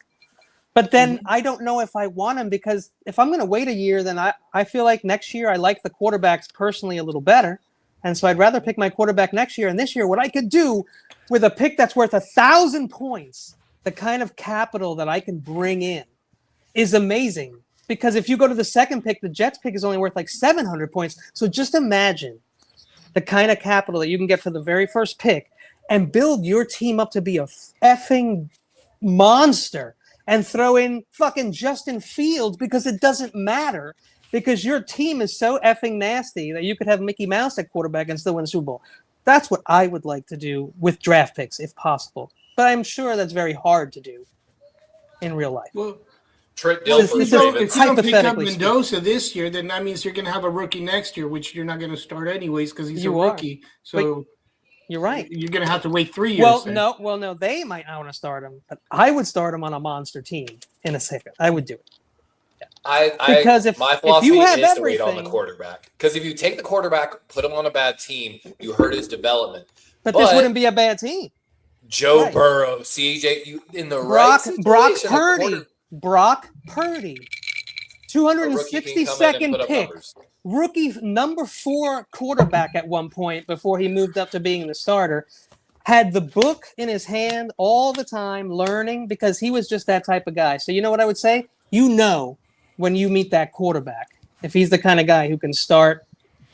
But then I don't know if I want him because if I'm going to wait a year, then I feel like next year I like the quarterbacks personally a little better, and so I'd rather pick my quarterback next year. And this year, what I could do with a pick that's worth 1,000 points, the kind of capital that I can bring in, is amazing. Because if you go to the second pick, the Jets pick is only worth like 700 points. So just imagine the kind of capital that you can get for the very first pick and build your team up to be a effing monster and throw in fucking Justin Fields because it doesn't matter. because your team is so effing nasty that you could have Mickey Mouse at quarterback and still win the Super Bowl. That's what I would like to do with draft picks, if possible. But I'm sure that's very hard to do in real life. Well, Trent if you Dilfer's don't pick up hypothetically Mendoza this year, then that means you're going to have a rookie next year, which you're not going to start anyways because he's a rookie. So you're right. You're going to have to wait 3 years. Well, no, they might not want to start him, but I would start him on a monster team in a second. I would do it. Because my philosophy is to wait on the everything- quarterback. Because if you take the quarterback, put him on a bad team, you hurt his development. But this wouldn't be a bad team. Joe Right. Burrow, CJ, in the Brock situation, Purdy, 262nd pick, numbers. rookie number 4 quarterback at one point before he moved up to being the starter, had the book in his hand all the time, learning because he was just that type of guy. So you know what I would say? You know when you meet that quarterback, if he's the kind of guy who can start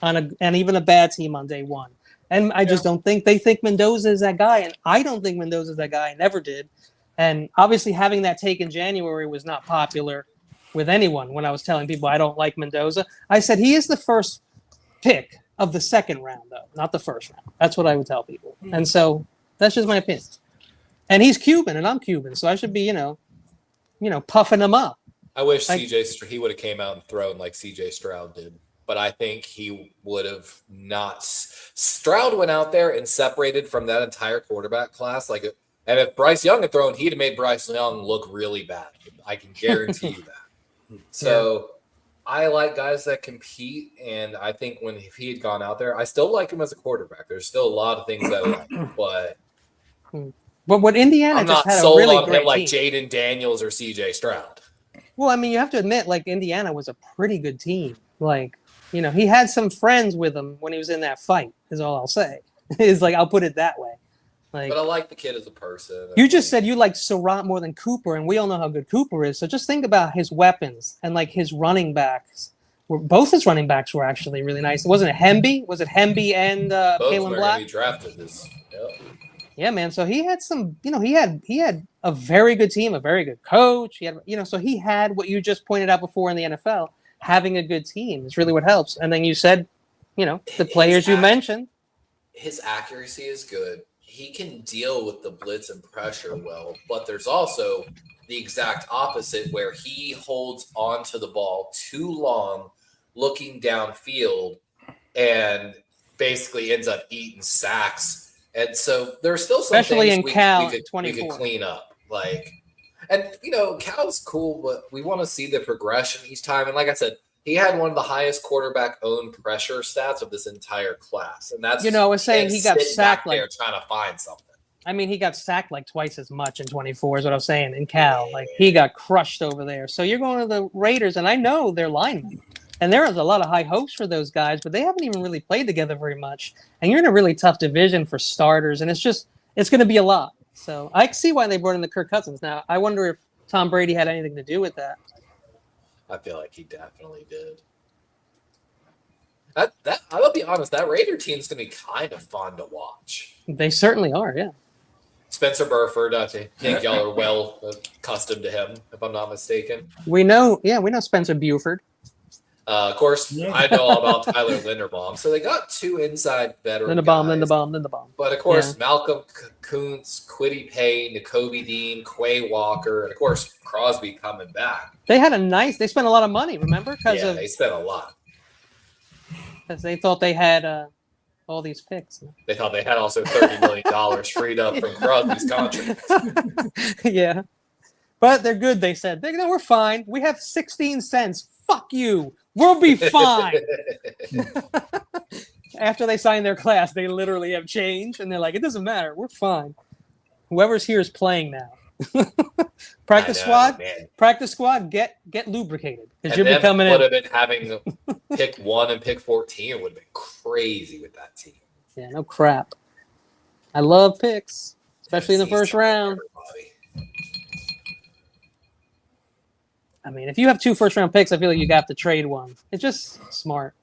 on and even a bad team on day one. And I just don't think they think Mendoza is that guy. And I don't think Mendoza is that guy. I never did. And obviously having that take in January was not popular with anyone when I was telling people I don't like Mendoza. I said he is the first pick of the second round, though, not the first round. That's what I would tell people. And so that's just my opinion. And he's Cuban and I'm Cuban. So I should be, puffing him up. I wish he would have came out and thrown like CJ Stroud did. But I think he would have not. Stroud went out there and separated from that entire quarterback class. And if Bryce Young had thrown, he'd have made Bryce Young look really bad. I can guarantee you that. So I like guys that compete. And I think if he had gone out there, I still like him as a quarterback. There's still a lot of things that I like. But what Indiana I'm just not had sold a really on great him like team. Jaden Daniels or CJ Stroud. Well, I mean, you have to admit, Indiana was a pretty good team. He had some friends with him when he was in that fight, is all I'll say. I'll put it that way. But I like the kid as a person. You just said you liked Surratt more than Cooper, and we all know how good Cooper is. So just think about his weapons and his running backs. Both his running backs were actually really nice. Wasn't it Hemby? Was it Hemby and Kalen Black? Both drafted this. Yeah, man. So he had some, he had a very good team, a very good coach. He had, so he had what you just pointed out before in the NFL. Having a good team is really what helps. And then you said, the players you mentioned. His accuracy is good. He can deal with the blitz and pressure well, but there's also the exact opposite where he holds onto the ball too long, looking downfield, and basically ends up eating sacks. And so there's still some especially things in we Cal could 24. clean up. Cal's cool, but we want to see the progression each time. And like I said, he had one of the highest quarterback owned pressure stats of this entire class. And that's I was saying he got sacked there trying to find something. I mean, he got sacked twice as much in 24 is what I was saying in Cal. He got crushed over there. So you're going to the Raiders, and I know they're linemen. And there is a lot of high hopes for those guys, but they haven't even really played together very much. And you're in a really tough division for starters, and it's going to be a lot. So I see why they brought in the Kirk Cousins. Now, I wonder if Tom Brady had anything to do with that. I feel like he definitely did. I'll be honest, that Raider team's going to be kind of fun to watch. They certainly are, yeah. Spencer Burford, I think y'all are well accustomed to him, if I'm not mistaken. We know Spencer Buford. Of course, I know all about Tyler Linderbaum. So they got 2 inside veteran guys. Linderbaum. But of course, Malcolm Kuntz, Kwity Paye, Nakobe Dean, Quay Walker, and of course, Crosby coming back. They spent a lot of money, remember? They spent a lot. Because they thought they had all these picks. They thought they had also $30 million freed up from Crosby's contract. Yeah. But they're good, they said. We're fine. We have 16 cents. Fuck you. We'll be fine. After they sign their class, they literally have change, and they're like, it doesn't matter. We're fine. Whoever's here is playing now. Practice squad, get lubricated because you're becoming. Would have been having pick 1 and pick 14 would have been crazy with that team. Yeah, no crap. I love picks, especially in the first round. I mean, if you have 2 first-round picks, I feel like you got to trade one. It's just smart.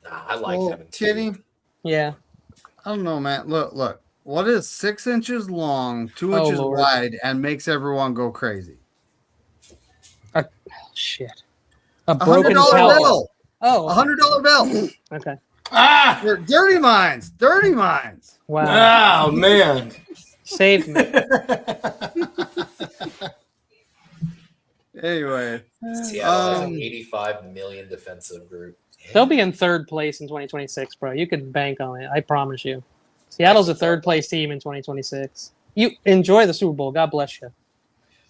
I like having 2. Kitty. Yeah. I don't know, man. Look. What is 6 inches long, 2 inches wide, and makes everyone go crazy? Shit. A broken $100 pelvis. bill. Oh, $100 bill. okay. Ah! Dirty minds. Dirty minds. Wow. Oh, man. Save me. Anyway. Seattle has an 85 million defensive group. They'll be in third place in 2026, bro. You can bank on it. I promise you. Seattle's a third place team in 2026. You enjoy the Super Bowl. God bless you.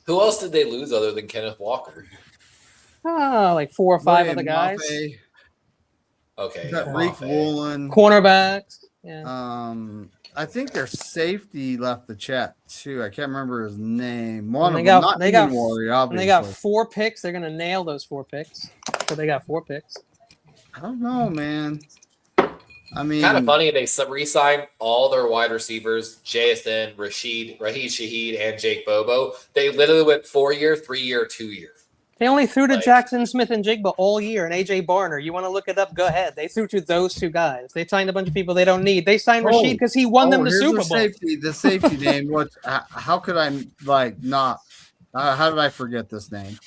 Who else did they lose other than Kenneth Walker? Like 4 or 5 William other guys. Mafe, Okay. got yeah, Reek Mafe. Woolen. Cornerbacks. Yeah. I think their safety left the chat too. I can't remember his name. One And of they them, got- not they got- Warrior, And obviously. they got 4 picks. They're going to nail those 4 picks. So they got 4 picks. I don't know, man. I mean, Kind of funny. They re-signed all their wide receivers, JSN, Raheem Shaheed, and Jake Bobo. They literally went 4-year, 3-year, 2-year. They only threw to Like- Jackson Smith and Jigba all year, and AJ Barner. You want to look it up? Go ahead. They threw to those 2 guys. They signed a bunch of people they don't need. They signed Rashid because he won them the here's Super the Bowl. The safety name. What? How could I like not? How did I forget this name?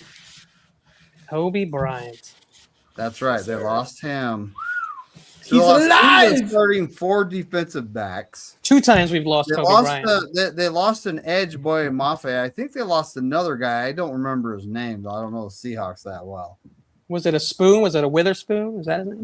Kobe Bryant. That's right. They lost him. He's alive! Starting 4 defensive backs. 2 times we've lost They Kobe lost. Bryant. They lost an edge boy, Mafe. I think they lost another guy. I don't remember his name. I don't know the Seahawks that well. Was it a spoon? Was it a Witherspoon? Is that his name?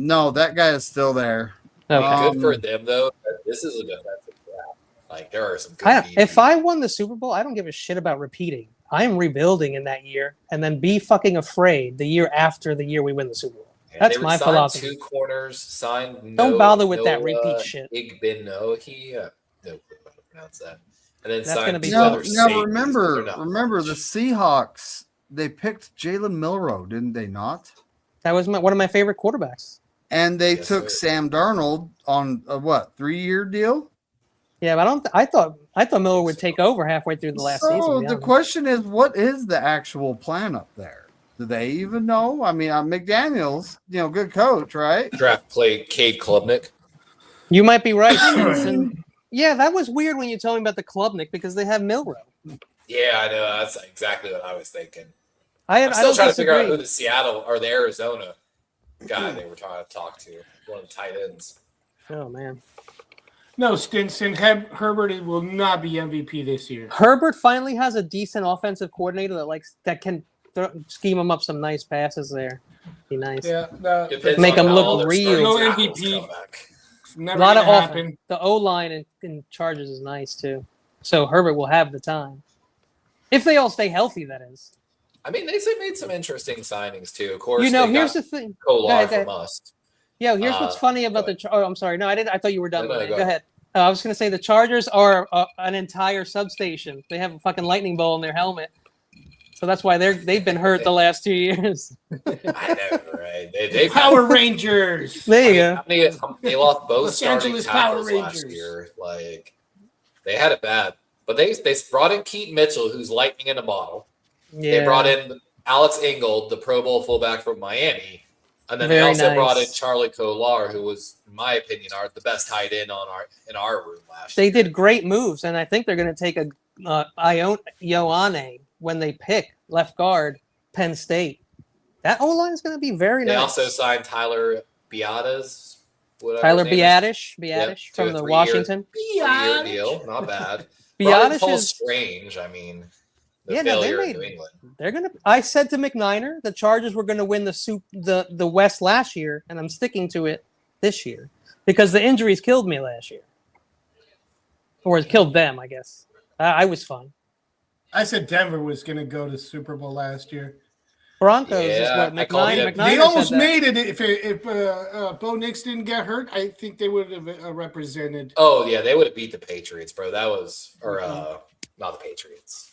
No, that guy is still there. Okay. Good for them, though. This is a defensive draft. Like, there are some good If I won the Super Bowl, I don't give a shit about repeating. I'm rebuilding in that year and then be fucking afraid the year after the year we win the Super Bowl. That's they my signed philosophy. 2 corners, signed Don't bother with that repeat shit. Igbinohi, no clue how to pronounce that. And then That's gonna signed be 2 tough. other No, safeties, but remember they're not the much. Seahawks. They picked Jalen Milroe, didn't they not? That was one of my favorite quarterbacks. And they Yes, took sir. Sam Darnold on a 3-year deal. Yeah, but I thought Miller would take over halfway through the last season. So to be the honest. question is, what is the actual plan up there? Do they even know? I mean, McDaniel's, good coach, right? Draft play Cade Klubnik. You might be right, Stinson. Yeah, that was weird when you told me about the Klubnik because they have Milroe. Yeah, I know. That's exactly what I was thinking. I I'm still don't trying to figure out disagree. who the Seattle or the Arizona guy they were trying to talk to. One of the tight ends. Oh man, No, Stinson. Herbert will not be MVP this year. Herbert finally has a decent offensive coordinator that can scheme him up some nice passes there. Be nice. Yeah, Depends Make on him how look all their real. starting No tackles MVP. come back. never A lot of gonna offense. happen. The O line in Chargers is nice too. So Herbert will have the time if they all stay healthy. That is. I mean, they made some interesting signings too. Of course, Here's the thing. Go Kolar ahead. from us. Yeah, here's what's funny about go the. I'm sorry. No, I didn't. I thought you were done. No, with it. go Go ahead. I was going to say the Chargers are an entire substation. They have a fucking lightning bolt in their helmet, so that's why they've been hurt the last 2 years. I know, right? They Power Rangers. There you go. They lost both Los starting Angeles Power tackles last Rangers. year. Like they had it bad, but they brought in Keaton Mitchell, who's lightning in a bottle. Yeah. They brought in Alex Ingold, the Pro Bowl fullback from Miami, and then they Very also brought in nice. Charlie Kolar, who was, in my opinion, the best tight end in our room last year. They did great moves, and I think they're going to take a Ioane when they pick left guard Penn State. That O line is going to be very They nice. also signed Tyler Biadasz. Tyler Biadasz Biadasz to from a the 3-year Washington. 3-year deal, not bad. Brought in Biadasz Paul is. Strange. I mean, the Yeah, no, they failure in made- New England. They're gonna. I said to McNiner, the Chargers were going to win the West last year, and I'm sticking to it this year because the injuries killed me last year, or it killed them, I guess. I was fine. I said Denver was going to go to Super Bowl last year. Broncos is Yeah, what I called McNiner. it. McNiner They almost said that. made it. If Bo Nix didn't get hurt, I think they would have represented. Oh yeah, they would have beat the Patriots, bro. That was not the Patriots.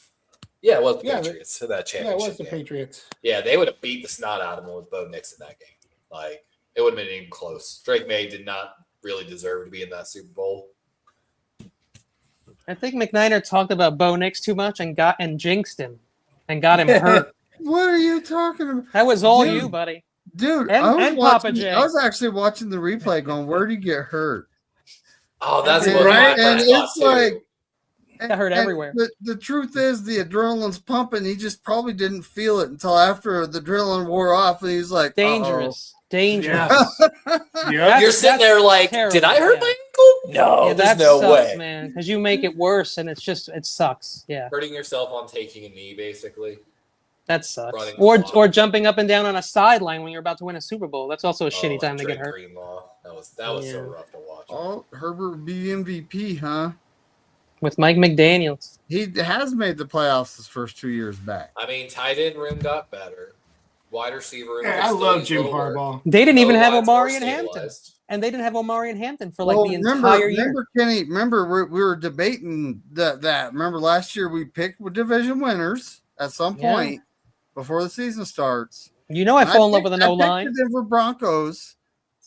Yeah, it was the Yeah, Patriots to that Yeah, it championship. was the game. Patriots. Yeah, they would have beat the snot out of them with Bo Nix in that game. Like it would have been even close. Drake May did not really deserve to be in that Super Bowl. I think McNiner talked about Bo Nix too much and jinxed him and got him hurt. What are you talking about? That was all Dude. you, buddy. Dude, And- I was and Papa watching, J. I was actually watching the replay going, where did he get hurt? Oh, that's And- what right? my And first thought it's too. like, Got hurt everywhere. The truth is, the adrenaline's pumping. He just probably didn't feel it until after the adrenaline wore off, and he's like, Dangerous. Dangerous. Yeah. You're sitting there like, terrible, did I hurt yeah. my ankle? No, Yeah, there's that no sucks, way. man. Because you make it worse, and it sucks. Yeah, Hurting yourself on taking a knee, basically. that sucks. Running Or the ball. or jumping up and down on a sideline when you're about to win a Super Bowl. That's also a shitty time to get Drake hurt. Greenlaw. That was so Yeah. rough to watch. "Oh, Herbert would be MVP, huh?" With Mike McDaniels. He has made the playoffs his first 2 years back. I mean, tight end room got better. Wide receiver room. I love Jim Harbaugh. They didn't even have O-line's more Omari and Hampton. stabilized. And they didn't have Omari and Hampton for like Well, the entire year. Remember, Kenny, we were debating that. Remember last year we picked division winners at some Yeah. point before the season starts. You know I And fall in love picked- with an I O-line. picked the Denver Broncos,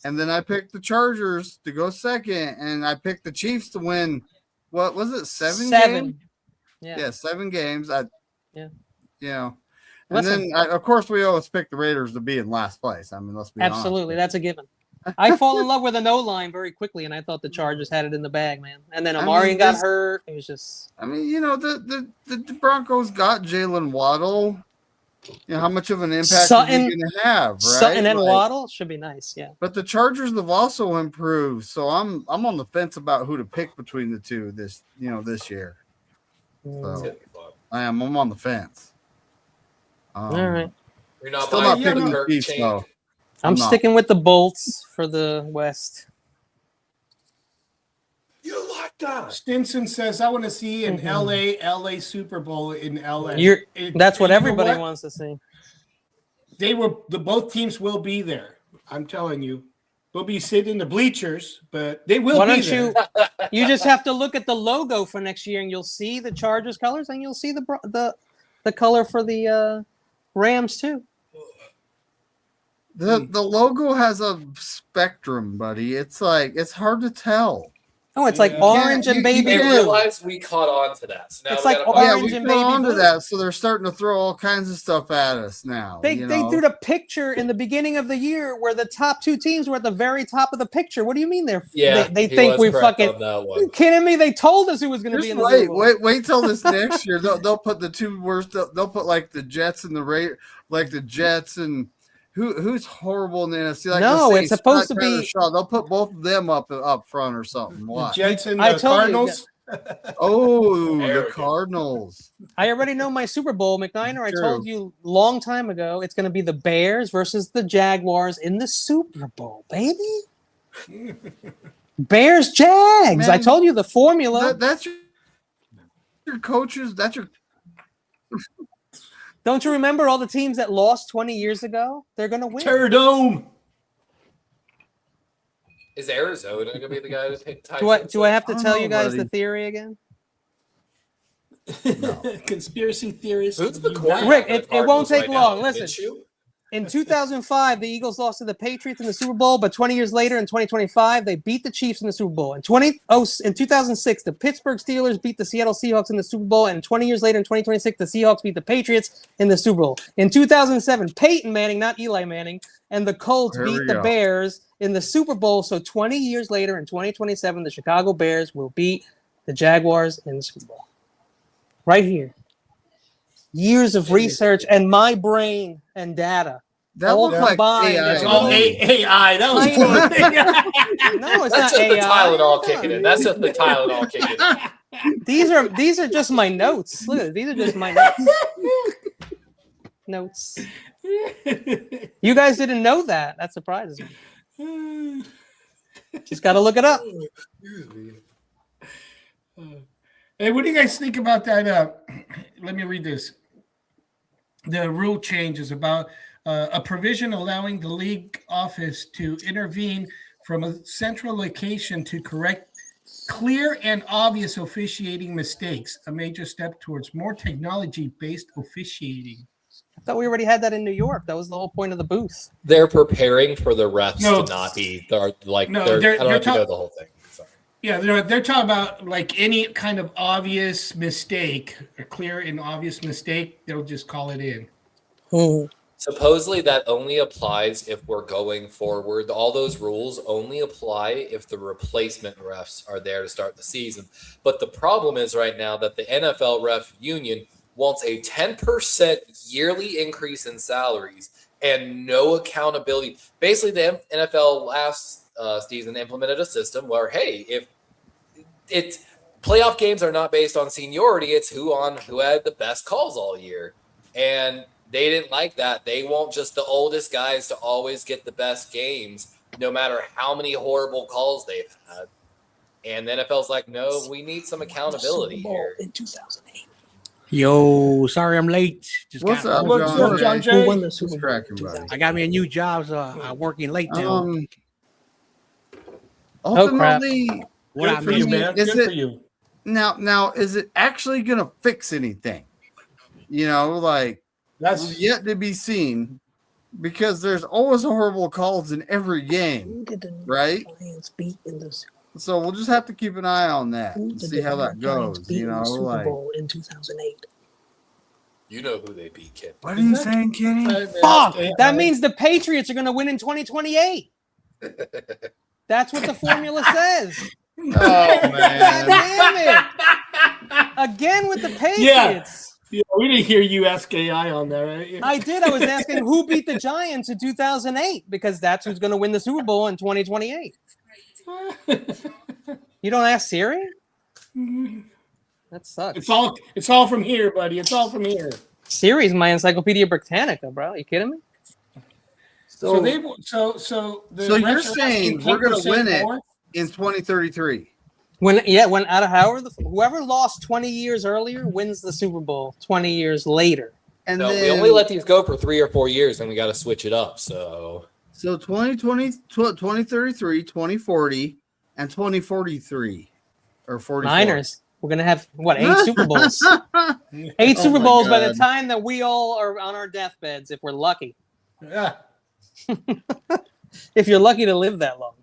and then I picked the Chargers to go second, and I picked the Chiefs to win. What was it? Seven games? Yeah. 7 games. Yeah. You know. And Listen. then, of course, we always pick the Raiders to be in last place. I mean, let's be Absolutely. honest. That's a given. I fall in love with an O-line very quickly, and I thought the Chargers had it in the bag, man. And then Omari got hurt. It was just... I mean, you know, the Broncos got Jalen Waddle. You know, how much of an impact is Sutton- he going to have, right? Sutton and Like, Waddle should be nice, yeah. But the Chargers have also improved, so I'm on the fence about who to pick between the two this year. So I'm on the fence. All right. You're not Still buying not picking the the Kirk Chiefs, chain. though. I'm not. sticking with the Bolts for the West. You like that? Stinson says, "I want to see an Mhm. LA Super Bowl in LA." That's what you know everybody what? wants to see. Both teams will be there. I'm telling you, we'll be sitting in the bleachers, but they will Why be don't there. you just have to look at the logo for next year, and you'll see the Chargers colors, and you'll see the color for the Rams too. The logo has a spectrum, buddy. It's like it's hard to tell. Oh, it's like Yeah. orange and You baby They blue. realized we caught on to that. So now It's we like gotta find- orange we and fell baby onto blue. that, so they're starting to throw all kinds of stuff at us now. They you know? threw the picture in the beginning of the year where the top 2 teams were at the very top of the picture. What do you mean Yeah, they he think was we correct fucking? on that You one. kidding me? They told us who was going to be Just in the Super Bowl. wait till this next year. They'll put the 2 worst. They'll put like the Jets and the Jets and who's horrible in the NFC. Like No, the it's Saints, supposed not to be- Tyler Shaw. They'll put both of them up front or something. The Watch. Jets and I the told you, Cardinals. Oh, the Arrogant. Cardinals. I already know my Super Bowl, McNiner. I True. told you long time ago. It's going to be the Bears versus the Jaguars in the Super Bowl, baby. Bears, Jags. Man, I told you the formula. That's your coaches. That's your. Don't you remember all the teams that lost 20 years ago? They're going to win. Turdome. Is Arizona going to be the guy to take Do I have to I don't tell know, you guys buddy. the theory again? Conspiracy theorists. Who's the You quarterback? Rick, for the it won't Cardinals take right now? long. Listen. Minshew? In 2005, the Eagles lost to the Patriots in the Super Bowl, but 20 years later, in 2025, they beat the Chiefs in the Super Bowl. In 2006, the Pittsburgh Steelers beat the Seattle Seahawks in the Super Bowl, and 20 years later, in 2026, the Seahawks beat the Patriots in the Super Bowl. In 2007, Peyton Manning, not Eli Manning, and the Colts Here beat we the go. Bears in the Super Bowl. So 20 years later, in 2027, the Chicago Bears will beat the Jaguars in the Super Bowl. Right here. Years of research and my brain and data. That All looks like combined, AI. it's all AI. That was Tiny. No, it's That's not just the AI. Tylenol kicking in. That's just the Tylenol kicking in. These are just my notes. Look at it. These are just my notes. You guys didn't know that. That surprises me. Just got to look it up. Hey, what do you guys think about that? Let me read this. The rule change is about a provision allowing the league office to intervene from a central location to correct clear and obvious officiating mistakes, a major step towards more technology-based officiating. I thought we already had that in New York. That was the whole point of the booth. They're preparing for the refs No. to not be. They're like, No, they're, they're- I don't they're have to talk- go the whole thing. Sorry. Yeah, they're talking about like any kind of obvious mistake, a clear and obvious mistake, they'll just call it in. Supposedly that only applies if we're going forward. All those rules only apply if the replacement refs are there to start the season. But the problem is right now that the NFL ref union wants a 10% yearly increase in salaries and no accountability. Basically, the NFL last season implemented a system where, hey, if it's playoff games are not based on seniority, it's who had the best calls all year. And they didn't like that. They want just the oldest guys to always get the best games, no matter how many horrible calls they've had. And the NFL's like, no, we need some accountability here. In 2008. Yo, sorry I'm late. What's up, John Jay? Who won the Super Bowl? Cracking, buddy. I got me a new job, so I'm working late now. Ultimately, What I Good for you, mean, man. is Good it- for you. now, is it actually going to fix anything? Like That's yet to be seen, because there's always horrible calls in every game, right? Beat in the So we'll just have to keep an eye on that and see how that goes. Super Bowl in 2008. You know who they beat, kid. What are you saying, Kenny? Fuck! That means the Patriots are going to win in 2028. That's what the formula says. Oh God man! damn it! Again with the Patriots. Yeah, we didn't hear you ask AI on that, right? I did. I was asking who beat the Giants in 2008 because that's who's going to win the Super Bowl in 2028. You don't ask Siri? That sucks. It's all from here, buddy. It's all from here. Siri's my Encyclopedia Britannica, bro. You kidding me? So So you're saying we're going to win it in 2033? When out of whoever lost 20 years earlier wins the Super Bowl 20 years later. And No, then, we only let these go for 3 or 4 years, and we got to switch it up. So 2020, 2033, 2040, and 2043 or 44. Niners. We're gonna have 8 Super Bowls? 8 Oh Super my Bowls by the God. time that we all are on our deathbeds, if we're lucky. Yeah, If you're lucky to live that long.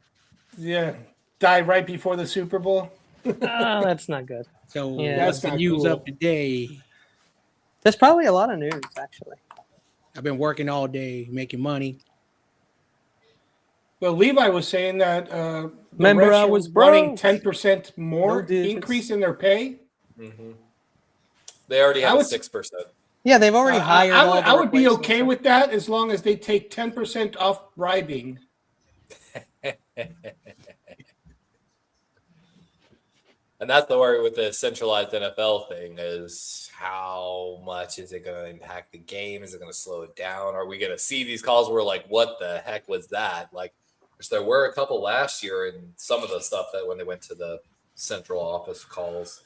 yeah. Die right before the Super Bowl. Oh, that's not good. so Yeah, what's that's the not news cool. up today? There's probably a lot of news, actually. I've been working all day, making money. Well, Levi was saying that the Remember, refs I are was wanting broke. 10% more No digits. increase in their pay. they already have I a would- 6%. Yeah, they've already hired. I would be okay with that as long as they take 10% off bribing. And that's the worry with the centralized NFL thing is how much is it going to impact the game? Is it going to slow it down? Are we going to see these calls where like, what the heck was that? Like, which there were a couple last year and some of the stuff that when they went to the central office calls.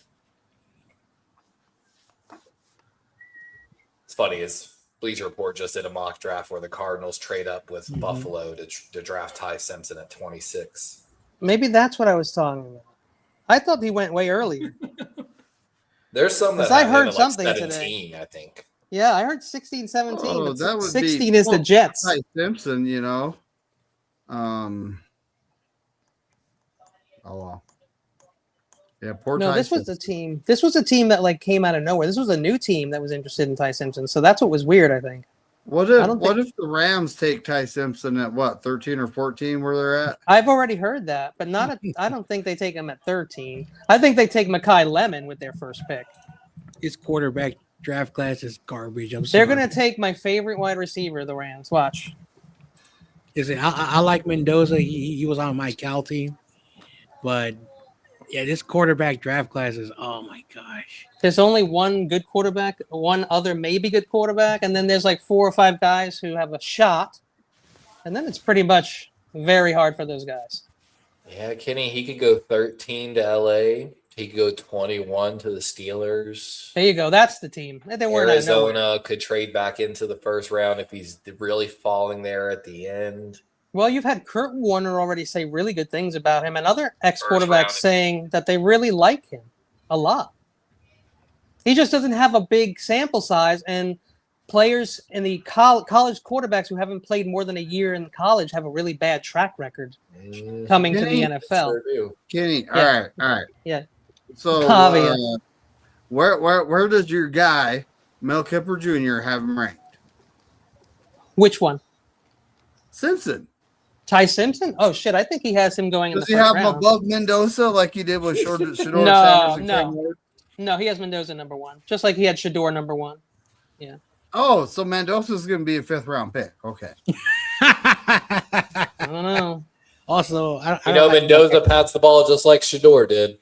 It's funny is Bleacher Report just did a mock draft where the Cardinals trade up with Buffalo to draft Ty Simpson at 26. Maybe that's what I was talking about. I thought he went way earlier. There's some that 'Cause I have him heard at, something 17, I think. Yeah, I heard 16, 17. Oh, but that would 16 be, is the Jets. Ty Simpson, Oh well. Yeah, poor No, Ty this was Simpson. the team. This was a team that like came out of nowhere. This was a new team that was interested in Ty Simpson. So that's what was weird, I think. What I don't if the Rams take Ty Simpson at 13 or 14 where they're at? I've already heard that, but not at, I don't think they take him at 13. I think they take Mekhi Lemon with their first pick. This quarterback draft class is garbage. I'm They're sorry. going to take my favorite wide receiver, the Rams. Watch. I like Mendoza. He was on my Cal team, but yeah, this quarterback draft class is oh my gosh. There's only one good quarterback, one other maybe good quarterback, and then there's like 4 or 5 guys who have a shot, and then it's pretty much very hard for those guys. Yeah, Kenny, he could go 13 to LA. He could go 21 to the Steelers. There you go. That's the team. They weren't out of nowhere. Arizona could trade back into the first round if he's really falling there at the end. Well, you've had Kurt Warner already say really good things about him, and other ex-quarterbacks round. saying that they really like him a lot. He just doesn't have a big sample size, and players in the college quarterbacks who haven't played more than a year in college have a really bad track record coming to the NFL. Sure do. Kenny, Yeah. all right. Yeah. So Javier. where does your guy Mel Kiper Jr. have him ranked? Which one? Simpson. Ty Simpson? Oh shit! I think he has him going in the Does he first have him round. above Mendoza like he did with Shador No, Sanders and no. Craig Ward? No, he has Mendoza number 1, just like he had Shador number 1. Yeah. Oh, so Mendoza's going to be a 5th round pick. Okay. I don't know. Also, Mendoza pats the ball just like Shador did.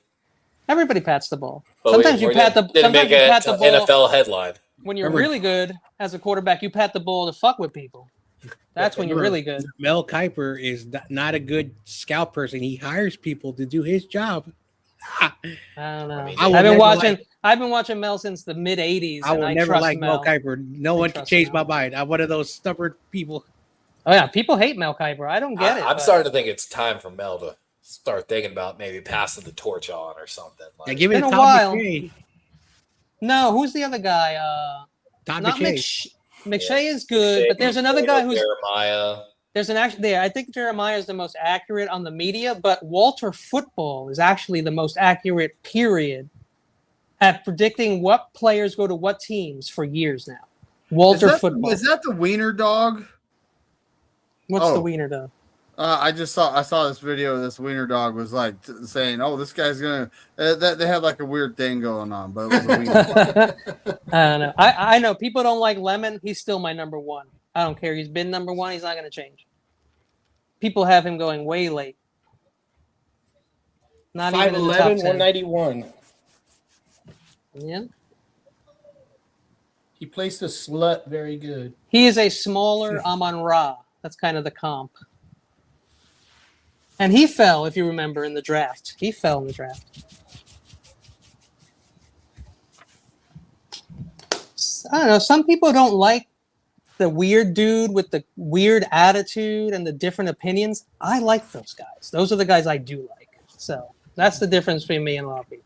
Everybody pats the ball. But Sometimes you pat the ball NFL headline. when you're really good as a quarterback. You pat the ball to fuck with people. That's when you're really good. Mel Kiper is not a good scout person. He hires people to do his job. I don't know. I've been watching Mel since the mid '80s. I will never like Mel Kiper. No one can change my Mel. mind. I'm one of those stubborn people. Oh yeah, people hate Mel Kiper. I don't get it. I'm starting to think it's time for Mel to start thinking about maybe passing the torch on or something. Yeah, give it a while. No, who's the other guy? Todd not McShay. McShay is good, but there's another guy who's Jeremiah. There's an actually there. I think Jeremiah is the most accurate on the media, but Walter Football is actually the most accurate. Period. At predicting what players go to what teams for years now. Walter Football. Is that the Wiener Dog? What's the Wiener Dog? I saw this video. This Wiener Dog was like saying, "Oh, this guy's gonna." They had like a weird thing going on, but it was a Wiener Dog. I don't know. I know people don't like Lemon. He's still my number 1. I don't care. He's been number 1. He's not going to change. People have him going way late. Not 5'11", even in the top 10. 191. Yeah. He plays the slut very good. He is a smaller Amon-Ra. That's kind of the comp. And he fell, if you remember, in the draft. He fell in the draft. I don't know. Some people don't like the weird dude with the weird attitude and the different opinions. I like those guys. Those are the guys I do like. So that's the difference between me and a lot of people.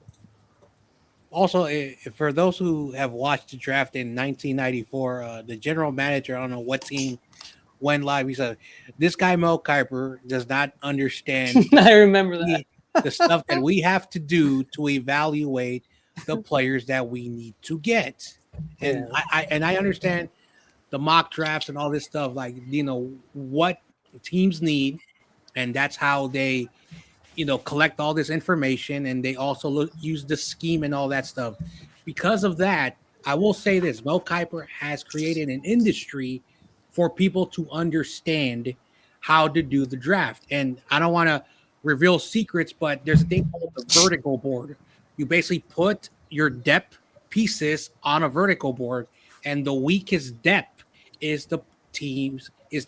Also, for those who have watched the draft in 1994, the general manager, I don't know what team went live. He said, "This guy Mel Kiper does not understand." I remember that. The stuff that we have to do to evaluate the players that we need to get. And I understand the mock drafts and all this stuff, like, what teams need, and that's how they, collect all this information, and they also use the scheme and all that stuff. Because of that, I will say this: Mel Kiper has created an industry for people to understand how to do the draft. And I don't want to reveal secrets, but there's a thing called the vertical board. You basically put your depth pieces on a vertical board, and the weakest depth is the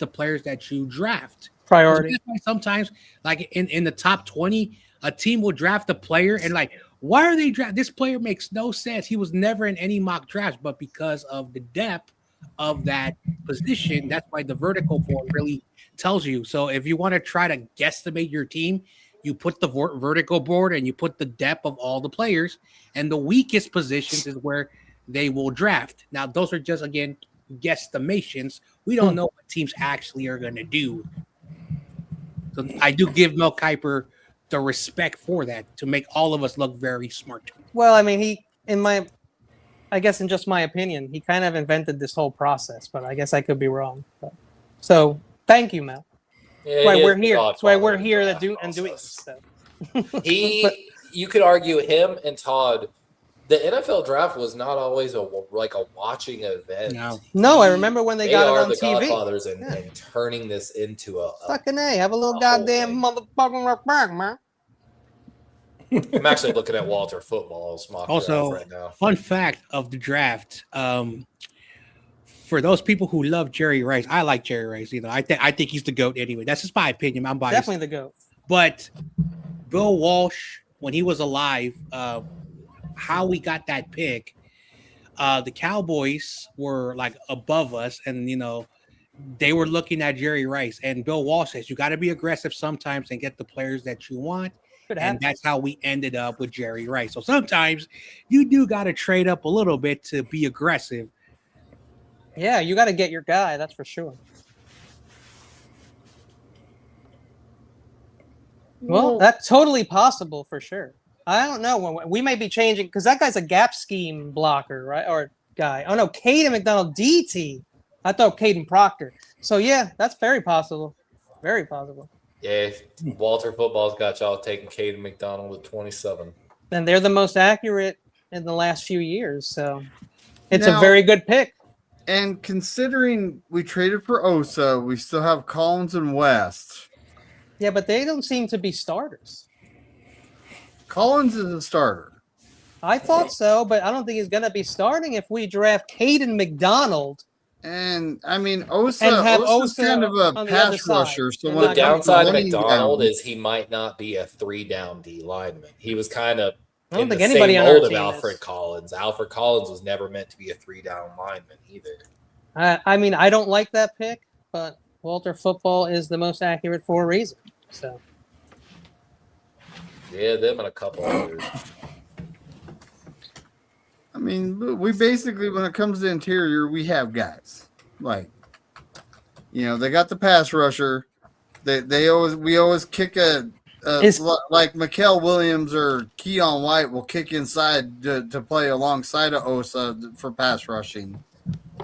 players that you draft. Priority. Sometimes, like in the top 20, a team will draft a player and like, why are they draft? This player makes no sense. He was never in any mock drafts, but because of the depth of that position, that's why the vertical board really tells you. So if you want to try to guesstimate your team, you put the vertical board and you put the depth of all the players, and the weakest positions is where they will draft. Now, those are just, again, guesstimations. We don't know what teams actually are going to do. So I do give Mel Kiper the respect for that, to make all of us look very smart. Well, I mean, I guess in just my opinion, he kind of invented this whole process, but I guess I could be wrong. So thank you, Mel. Yeah, that's why we're here. That's why we're here doing this. So. You could argue him and Todd. The NFL draft was not always a watching event. No, I remember when they got it on the TV. Godfathers and turning this into a fucking A. Have a little goddamn motherfucking rock back, man. I'm actually looking at Walter Football's mock draft right now. Fun fact of the draft. For those people who love Jerry Rice, I like Jerry Rice. I think he's the GOAT anyway. That's just my opinion. I'm biased. Definitely the GOAT. But Bill Walsh, when he was alive, how we got that pick, the Cowboys were like above us, and they were looking at Jerry Rice. And Bill Walsh says you got to be aggressive sometimes and get the players that you want. And that's how we ended up with Jerry Rice. So sometimes you do got to trade up a little bit to be aggressive. Yeah, you got to get your guy. That's for sure. Well, that's totally possible for sure. I don't know. We may be changing because that guy's a gap scheme blocker, right? Or guy. Oh, no, Caden McDonald, DT. I thought Caden Proctor. So yeah, that's very possible. Very possible. Yeah, Walter Football's got y'all taking Caden McDonald at 27. And they're the most accurate in the last few years, so it's Now, a very good pick. And considering we traded for Osa, we still have Collins and West. Yeah, but they don't seem to be starters. Collins is a starter. I thought so, but I don't think he's going to be starting if we draft Caden McDonald. And I mean, Osa's And have kind of Osa a on the other pass side. rusher. So And when The it comes to downside running McDonald down- is he might not be a 3-down D lineman. He was kind of I don't in think the anybody same on our mold of team Alfred is. Collins. Alfred Collins was never meant to be a 3-down lineman either. I mean, I don't like that pick, but Walter Football is the most accurate for a reason. So Yeah, them and a couple others. I mean, we basically, when it comes to interior, we have guys like, they got the pass rusher. We always kick like Mikael Williams or Keon White will kick inside to play alongside of Osa for pass rushing.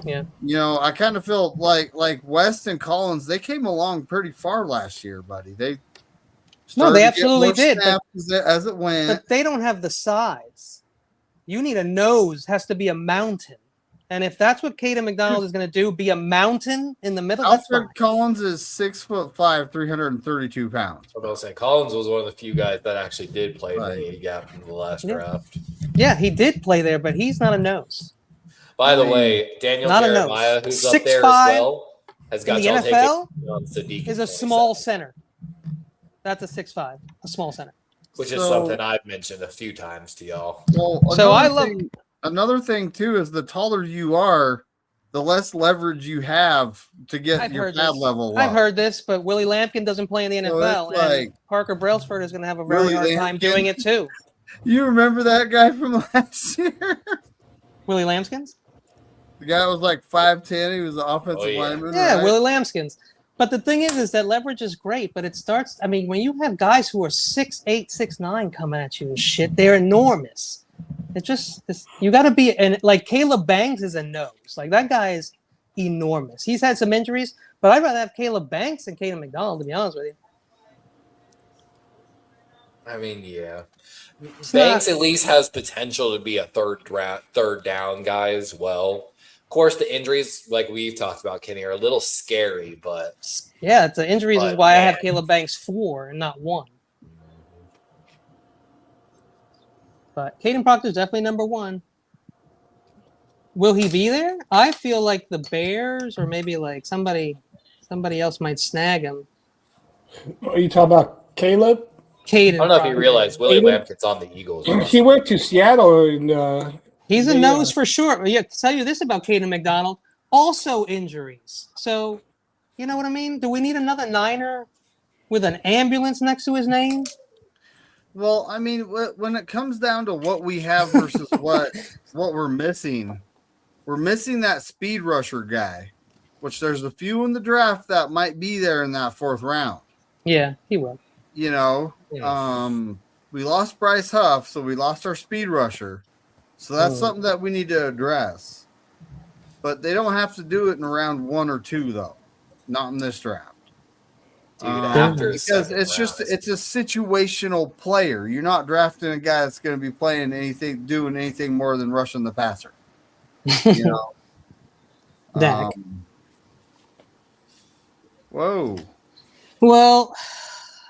yeah, I kind of feel like West and Collins, they came along pretty far last year, buddy. They absolutely did, as it went. but they don't have the size. You need a nose, has to be a mountain. And if that's what Caden McDonald is going to do, be a mountain in the middle, that's fine. Alfred Collins is 6'5", 332 pounds. I was saying Collins was one of the few guys that actually did play in the A gap in the last draft. Yeah, he did play there, but he's not a nose. By the way, Daniel Not a Jeremiah, nose. who's up there 6'5" as well, has got in the y'all NFL taking on Sadiq is a at small 27, center. That's a 6'5", a small center. which is something I've mentioned a few times to y'all. Well, So another thing too is the taller you are, the less leverage you have to get your pad level up. I've heard this, but Willie Lampkin doesn't play in the NFL, and Parker Brailsford is going to have a very hard time doing it too. You remember that guy from last year? Willie Lampkins? The guy was like 5'10". He was an offensive lineman. Yeah, right? Willie Lampkins. But the thing is that leverage is great, but it starts. I mean, when you have guys who are 6'8", 6'9" coming at you and shit, they're enormous. You got to be, and like Caleb Banks is a nose. Like that guy is enormous. He's had some injuries, but I'd rather have Caleb Banks than Caden McDonald, to be honest with you. I mean, yeah. Banks at least has potential to be a third down guy as well. Of course, the injuries, like we've talked about, Kenny, are a little scary, but yeah, it's the injuries is why I have Caleb Banks 4 and not 1. But Caden Proctor's definitely number 1. Will he be there? I feel like the Bears or maybe like somebody else might snag him. Are you talking about Caleb? Caden. I don't know if you realize Willie Lampkin's on the Eagles. He went to Seattle and he's a nose for sure. Yeah, to tell you this about Caden McDonald, also injuries. So, you know what I mean? Do we need another Niner with an ambulance next to his name? Well, I mean, when it comes down to what we have versus what we're missing that speed rusher guy, which there's a few in the draft that might be there in that 4th round. Yeah, he will. We lost Bryce Huff, so we lost our speed rusher. So that's something that we need to address. But they don't have to do it in round 1 or 2, though. Not in this draft. Because it's a situational player. You're not drafting a guy that's going to be doing anything more than rushing the passer. Dak. Whoa. Well,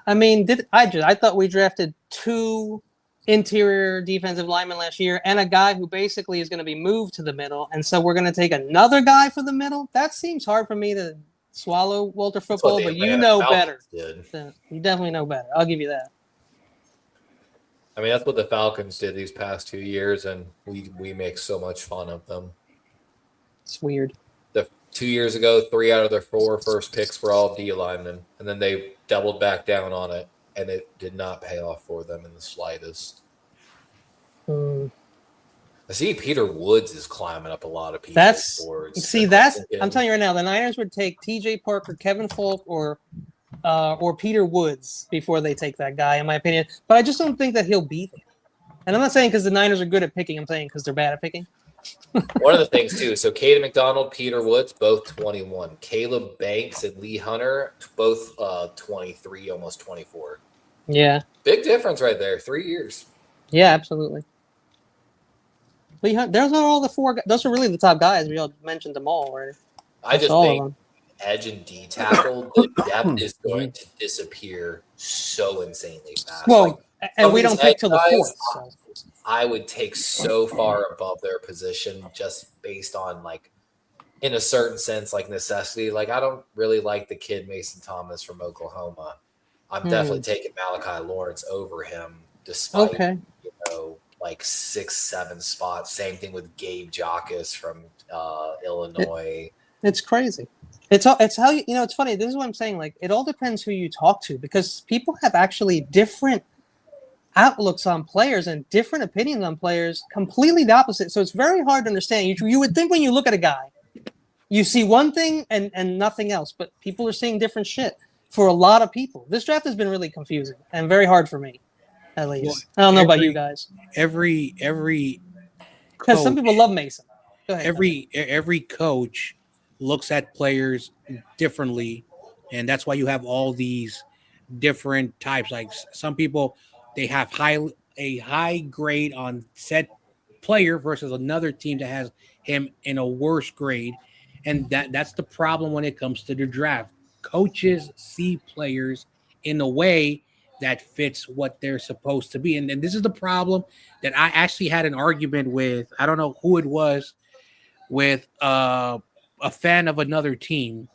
I mean, I thought we drafted 2 interior defensive linemen last year and a guy who basically is going to be moved to the middle, and so we're going to take another guy for the middle? That seems hard for me to swallow, Walter Football, but you know better. You definitely know better. I'll give you that. I mean, that's what the Falcons did these past 2 years, and we make so much fun of them. It's weird. 2 years ago, 3 out of their 4 first picks were all D linemen, and then they doubled back down on it, and it did not pay off for them in the slightest. I see Peter Woods is climbing up a lot of people's boards. I'm telling you right now, the Niners would take T.J. Parker, Kevin Folk, or Peter Woods before they take that guy, in my opinion. But I just don't think that he'll be there. And I'm not saying because the Niners are good at picking. I'm saying because they're bad at picking. One of the things too. So Caden McDonald, Peter Woods, both 21. Caleb Banks and Lee Hunter, both 23, almost 24. Yeah. Big difference right there. 3 years. Yeah, absolutely. Lee Hunt, those are all the four. Those are really the top guys. We all mentioned them all already. I just think edge and D tackle, the depth is going to disappear so insanely fast. Well, and we don't pick till the fourth. So. I would take so far above their position just based on, like, in a certain sense, like necessity. Like, I don't really like the kid Mason Thomas from Oklahoma. I'm definitely taking Malachi Lawrence over him, despite like 6-7 spots. Same thing with Gabe Jacas from Illinois. It's crazy. It's how it's funny. This is what I'm saying. Like, it all depends who you talk to, because people have actually different outlooks on players and different opinions on players, completely the opposite. So it's very hard to understand. You would think when you look at a guy, you see one thing and nothing else, but people are seeing different shit for a lot of people. This draft has been really confusing and very hard for me, at least. I don't know about you guys. Every because some people love Mason. Go ahead. Every coach looks at players differently, and that's why you have all these different types. Like some people, they have a high grade on said player versus another team that has him in a worse grade, and that's the problem when it comes to the draft. Coaches see players in a way that fits what they're supposed to be, and this is the problem that I actually had an argument with. I don't know who it was, with a fan of another team,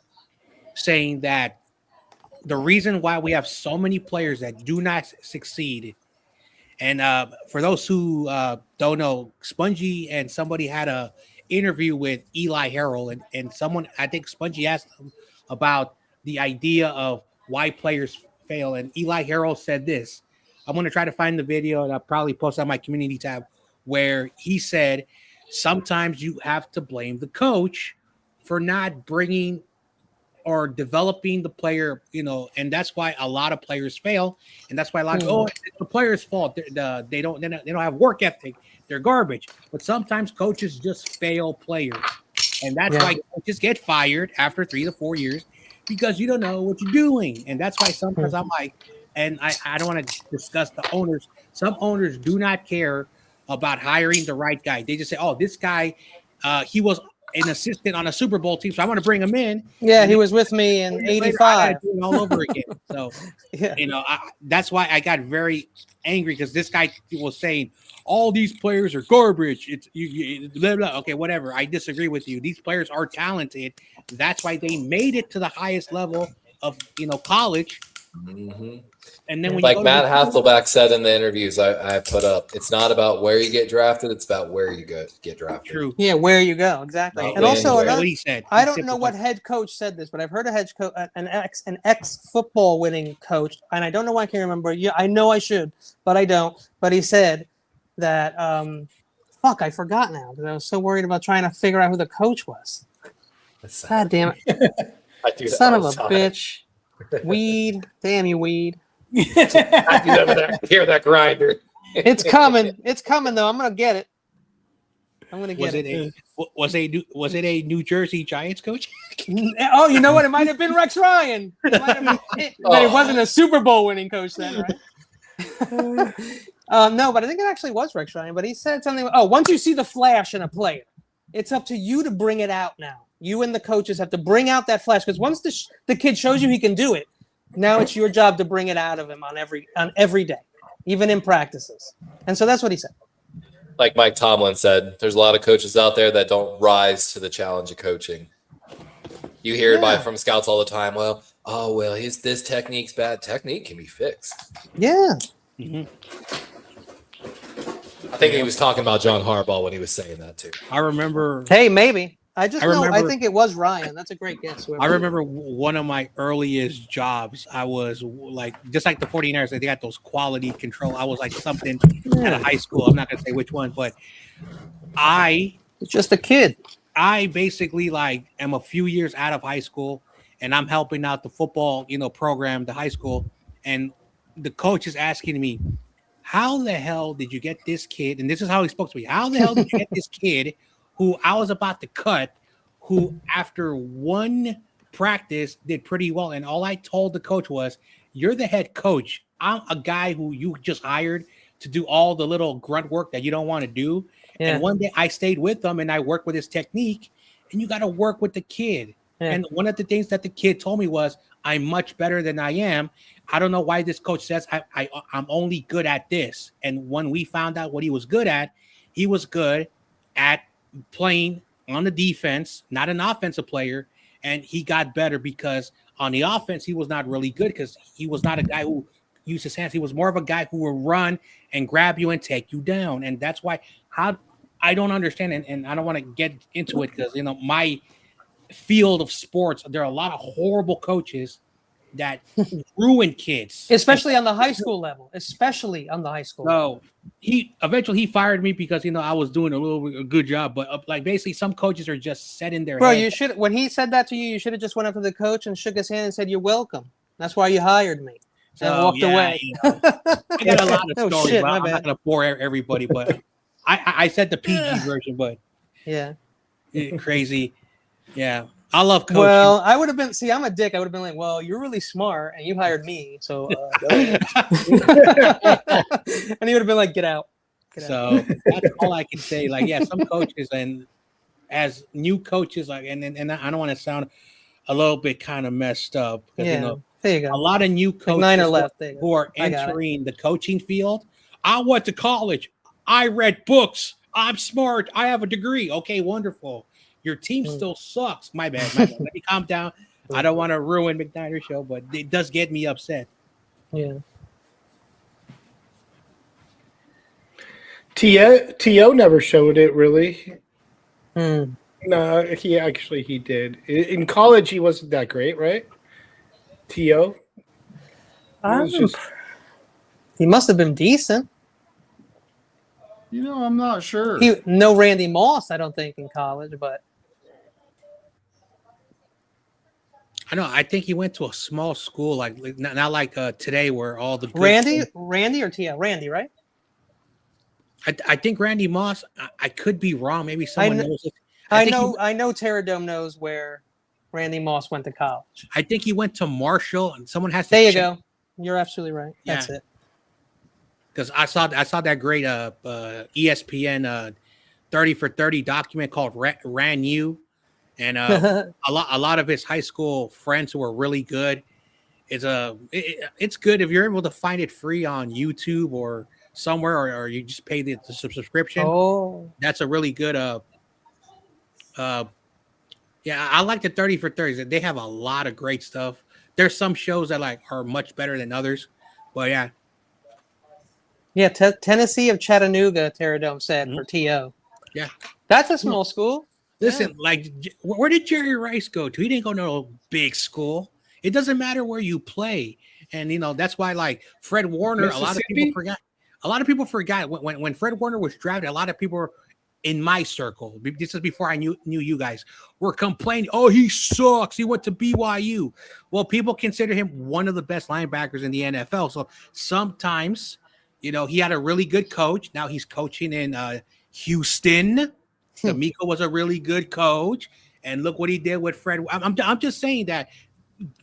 saying that the reason why we have so many players that do not succeed, and for those who don't know, Spongy and somebody had a interview with Eli Harrell, and someone, I think Spongy asked him about the idea of why players fail, and Eli Harrell said this. I'm going to try to find the video, and I'll probably post on my community tab, where he said sometimes you have to blame the coach for not bringing or developing the player, and that's why a lot of players fail, and that's why a lot of it's the player's fault. They don't have work ethic. They're garbage. But sometimes coaches just fail players, and that's why coaches get fired after 3 to 4 years, because you don't know what you're doing. And that's why sometimes I'm like, and I don't want to discuss the owners. Some owners do not care about hiring the right guy. They just say, oh, this guy, he was an assistant on a Super Bowl team, so I want to bring him in. Yeah, he was with me in '85. All over again. So, that's why I got very angry, because this guy was saying all these players are garbage. It's blah, blah. Okay, whatever. I disagree with you. These players are talented. That's why they made it to the highest level of college. Mm-hmm. And then when like Matt Hasselbeck said in the interviews I put up, it's not about where you get drafted, it's about where you get drafted. True. Yeah, where you go, exactly. Not and also, what he said. I don't know what head coach said this, but I've heard a head coach, an ex football winning coach, and I don't know why I can't remember. Yeah, I know I should, but I don't. But he said that I forgot now, because I was so worried about trying to figure out who the coach was. God damn it. I do that Son all of the a time. bitch. Weed. Damn you, weed. I do that with that, hear that grinder. It's coming. It's coming, though. I'm going to get it. I'm going to get it. Was it a New Jersey Giants coach? Oh, you know what? It might have been Rex Ryan. But it wasn't a Super Bowl winning coach then, right? No, but I think it actually was Rex Ryan. But he said something. Oh, once you see the flash in a player, it's up to you to bring it out now. You and the coaches have to bring out that flash, because once the kid shows you he can do it, now it's your job to bring it out of him on every day, even in practices. And so that's what he said. Like Mike Tomlin said, there's a lot of coaches out there that don't rise to the challenge of coaching. You hear from scouts all the time. Well, this technique's bad. Technique can be fixed. Yeah. Mm-hmm. I think he was talking about John Harbaugh when he was saying that too. I remember. Hey, maybe. I think it was Ryan. That's a great guess. I remember one of my earliest jobs. I was like, just like the 49ers, they got those quality control. I was like something at a high school. I'm not going to say which one, but it's just a kid. I basically am a few years out of high school, and I'm helping out the football, program, the high school. And the coach is asking me, how the hell did you get this kid? And this is how he spoke to me. How the hell did you get this kid who I was about to cut, who after one practice did pretty well. And all I told the coach was, you're the head coach. I'm a guy who you just hired to do all the little grunt work that you don't want to do. Yeah. And one day I stayed with him and I worked with his technique, and you got to work with the kid. Yeah. And one of the things that the kid told me was, I'm much better than I am. I don't know why this coach says I'm only good at this. And when we found out what he was good at, he was good at playing on the defense, not an offensive player. And he got better because on the offense, he was not really good because he was not a guy who used his hands. He was more of a guy who will run and grab you and take you down. And that's why I don't understand. And I don't want to get into it because, my field of sports, there are a lot of horrible coaches that ruin kids, especially on the high school level. So he eventually fired me because I was doing a good job, but like basically some coaches are just set in their Bro, head. you should, when he said that to you, you should have just went up to the coach and shook his hand and said, "You're welcome. That's why you hired me." And walked away. I got a lot of stories, shit, but my I'm bad. not gonna bore everybody, but I said the PG version, but yeah, crazy. Yeah. I love coaching. Well, I would have been. See, I'm a dick. I would have been like, "Well, you're really smart, and you hired me, so." And he would have been like, "Get out." So that's all I can say. Like, yeah, some coaches, and as new coaches, like, and I don't want to sound a little bit kind of messed up. Yeah, there you go. A lot of new coaches who are entering the coaching field. I went to college. I read books. I'm smart. I have a degree. Okay, wonderful. Your team still sucks. My bad. Let me calm down. I don't want to ruin McNider's show, but it does get me upset. Yeah. T.O. never showed it really. No, he did. In college, he wasn't that great, right? T.O. He must have been decent. I'm not sure. No Randy Moss, I don't think, in college, but I know. I think he went to a small school, like not like today, where all the Randy or T.O. Randy, right? I think Randy Moss. I could be wrong. Maybe someone knows it. I know Terradome knows where Randy Moss went to college. I think he went to Marshall, and someone has to. There you go. You're absolutely right. That's it. Because I saw that great ESPN 30 for 30 document called Ran You, and a lot of his high school friends who were really good. It's good if you're able to find it free on YouTube or somewhere, or you just pay the subscription. Oh, that's a really good I like the 30 for 30s. They have a lot of great stuff. There's some shows that are much better than others, but yeah. Yeah, Tennessee of Chattanooga, Terradome said, for T.O. Yeah. That's a small school. Listen, where did Jerry Rice go to? He didn't go to no big school. It doesn't matter where you play. And, that's why, Fred Warner, a lot of people forgot when Fred Warner was drafted, a lot of people were in my circle. This is before I knew you guys, were complaining, oh, he sucks. He went to BYU. Well, people consider him one of the best linebackers in the NFL. So sometimes, he had a really good coach. Now he's coaching in Houston. D'Amico was a really good coach. And look what he did with Fred. I'm just saying that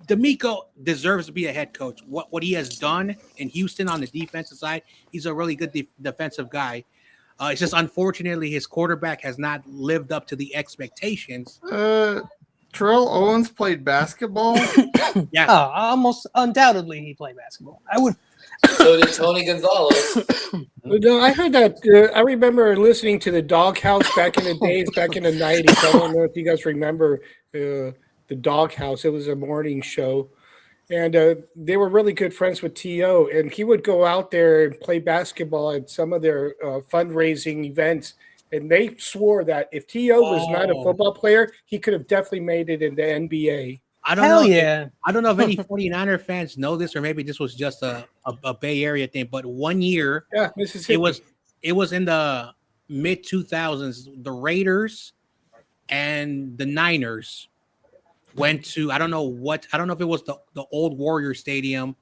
D'Amico deserves to be a head coach. What he has done in Houston on the defensive side, he's a really good defensive guy. It's just unfortunately his quarterback has not lived up to the expectations. Terrell Owens played basketball. Yeah, almost undoubtedly he played basketball. I would. So did Tony Gonzalez. No, I heard that. I remember listening to the Doghouse back in the days, back in the 90s. I don't know if you guys remember the Doghouse. It was a morning show. And they were really good friends with T.O. And he would go out there and play basketball at some of their fundraising events. And they swore that if T.O. was not a football player, he could have definitely made it in the NBA. I don't know. I don't know if any 49er fans know this, or maybe this was just a Bay Area thing. But one year, Mississippi. It was in the mid 2000s. The Raiders and the Niners went to I don't know if it was the old Warrior Stadium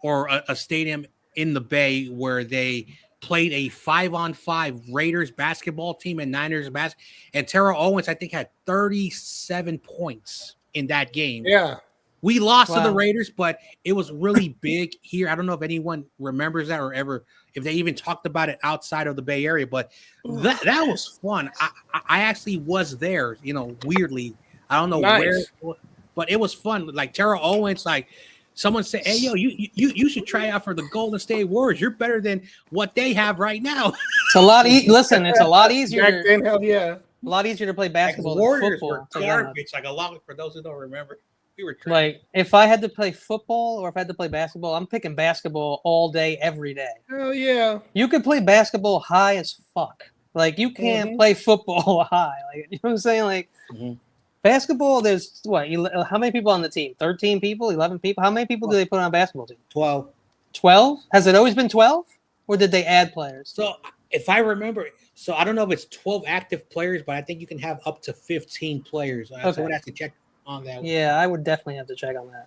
or a stadium in the Bay where they played a 5-on-5 Raiders basketball team and Niners basketball, and Terrell Owens, I think, had 37 points in that game. Yeah. We lost to the Wow. Raiders, but it was really big here. I don't know if anyone remembers that or ever if they even talked about it outside of the Bay Area, but that was fun. I actually was there, weirdly. I don't know where, but it was fun. Like Terrell Owens, like someone said, "Hey, yo, you should try out for the Golden State Warriors. You're better than what they have right now." It's a lot. Listen, it's a lot easier. Back then, hell yeah. A lot easier to play basketball Like, Warriors than were football. to be honest. garbage. Like a lot for those who don't remember. We were trash. Like if I had to play football or if I had to play basketball, I'm picking basketball all day, every day. Hell yeah. You could play basketball high as fuck. Like you can't play football high. Like you know what I'm saying? Like basketball, there's what? How many people on the team? 13 people? 11 people? How many people do they put on a basketball team? 12. 12? Has it always been 12? Or did they add players? So if I remember, I don't know if it's 12 active players, but I think you can have up to 15 players. So I would have to check on that one. Yeah, I would definitely have to check on that.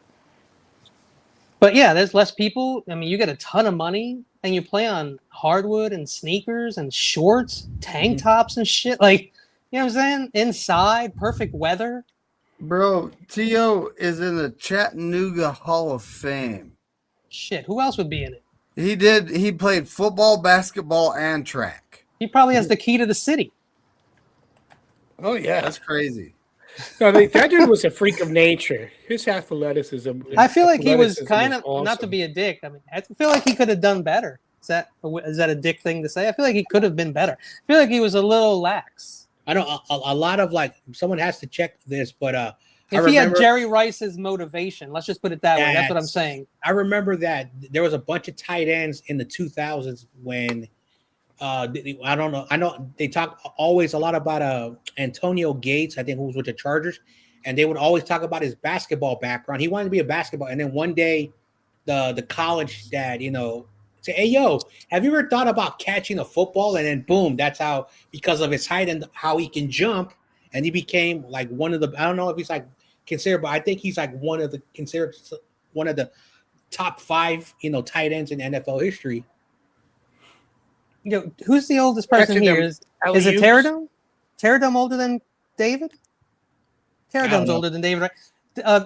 But yeah, there's less people. I mean, you get a ton of money and you play on hardwood and sneakers and shorts, tank tops and shit. Like, you know what I'm saying? Inside, perfect weather. Bro, T.O. is in the Chattanooga Hall of Fame. Shit, who else would be in it? He played football, basketball, and track. He probably has the key to the city. Oh, yeah. That's crazy. No, that dude was a freak of nature. His athleticism. I feel like he was kind of, awesome. not to be a dick. I mean, I feel like he could have done better. Is that a dick thing to say? I feel like he could have been better. I feel like he was a little lax. I know a lot of someone has to check this, but if he had Jerry Rice's motivation, let's just put it that way. That's what I'm saying. I remember that there was a bunch of tight ends in the 2000s when I don't know. I know they talk always a lot about Antonio Gates, I think, who was with the Chargers, and they would always talk about his basketball background. He wanted to be a basketball, and then one day the college dad, say, "Hey, yo, have you ever thought about catching a football?" And then boom, that's how, because of his height and how he can jump, and he became like one of the, I don't know if he's like considered, but I think he's like considered one of the top 5, tight ends in NFL history. Who's the oldest person here? Is it Pterodome? Pterodome older than David? Pterodome's older than David, right?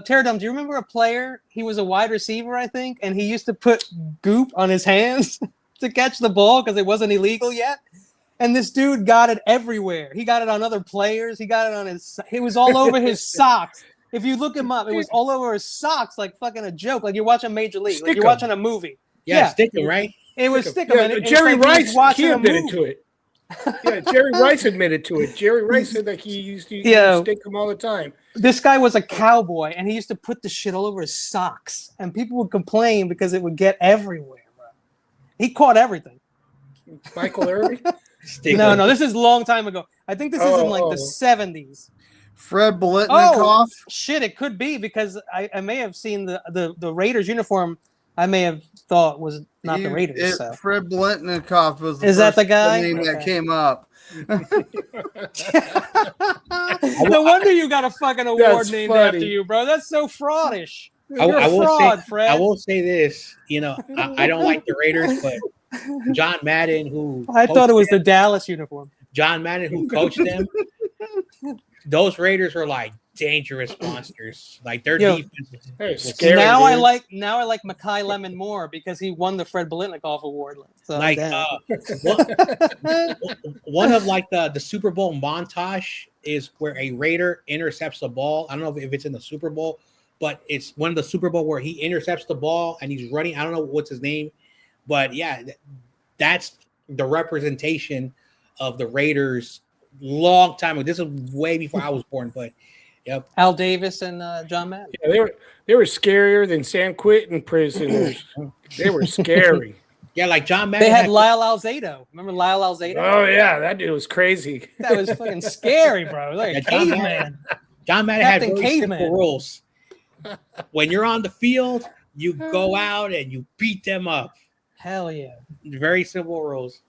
Pterodome, do you remember a player? He was a wide receiver, I think, and he used to put goop on his hands to catch the ball because it wasn't illegal yet. And this dude got it everywhere. He got it on other players. He got it on it was all over his socks. If you look him up, it was all over his socks like fucking a joke. Like you're watching Major League. Like you're watching a movie. Yeah, Stickum, right? It was Stickum. Yeah, Jerry Rice, he admitted to it. Yeah, Jerry Rice admitted to it. Jerry Rice said that he used to stick him all the time. This guy was a cowboy, and he used to put the shit all over his socks, and people would complain because it would get everywhere, bro. He caught everything. Michael Irvin? No, this is a long time ago. I think this is in like the 70s. Fred Biletnikoff? Oh, shit, it could be because I may have seen the Raiders uniform. I may have thought was not the Raiders. Fred Biletnikoff was the Is that the guy? name that came up. No wonder you got a fucking award named after you, bro. That's so fraudish. You're a fraud, Fred. I will say this. I don't like the Raiders, but John Madden, who I thought it was the Dallas uniform. John Madden, who coached them, those Raiders are like dangerous monsters. Like their defense is scary. Now I like Mekhi Lemon more because he won the Fred Biletnikoff award. So like one of like the Super Bowl montage is where a Raider intercepts the ball. I don't know if it's in the Super Bowl, but it's one of the Super Bowl where he intercepts the ball and he's running. I don't know what's his name, but yeah, that's the representation of the Raiders long time ago. This is way before I was born, but yep. Al Davis and John Madden. Yeah, they were scarier than San Quentin prisoners. They were scary. Yeah, like John Madden. They had Lyle Alzado. Remember Lyle Alzado? Oh yeah, that dude was crazy. That was fucking scary, bro. Like a caveman. John Madden had Captain very Caveman. simple rules. When you're on the field, you go out and you beat them up. Hell yeah. Very simple rules.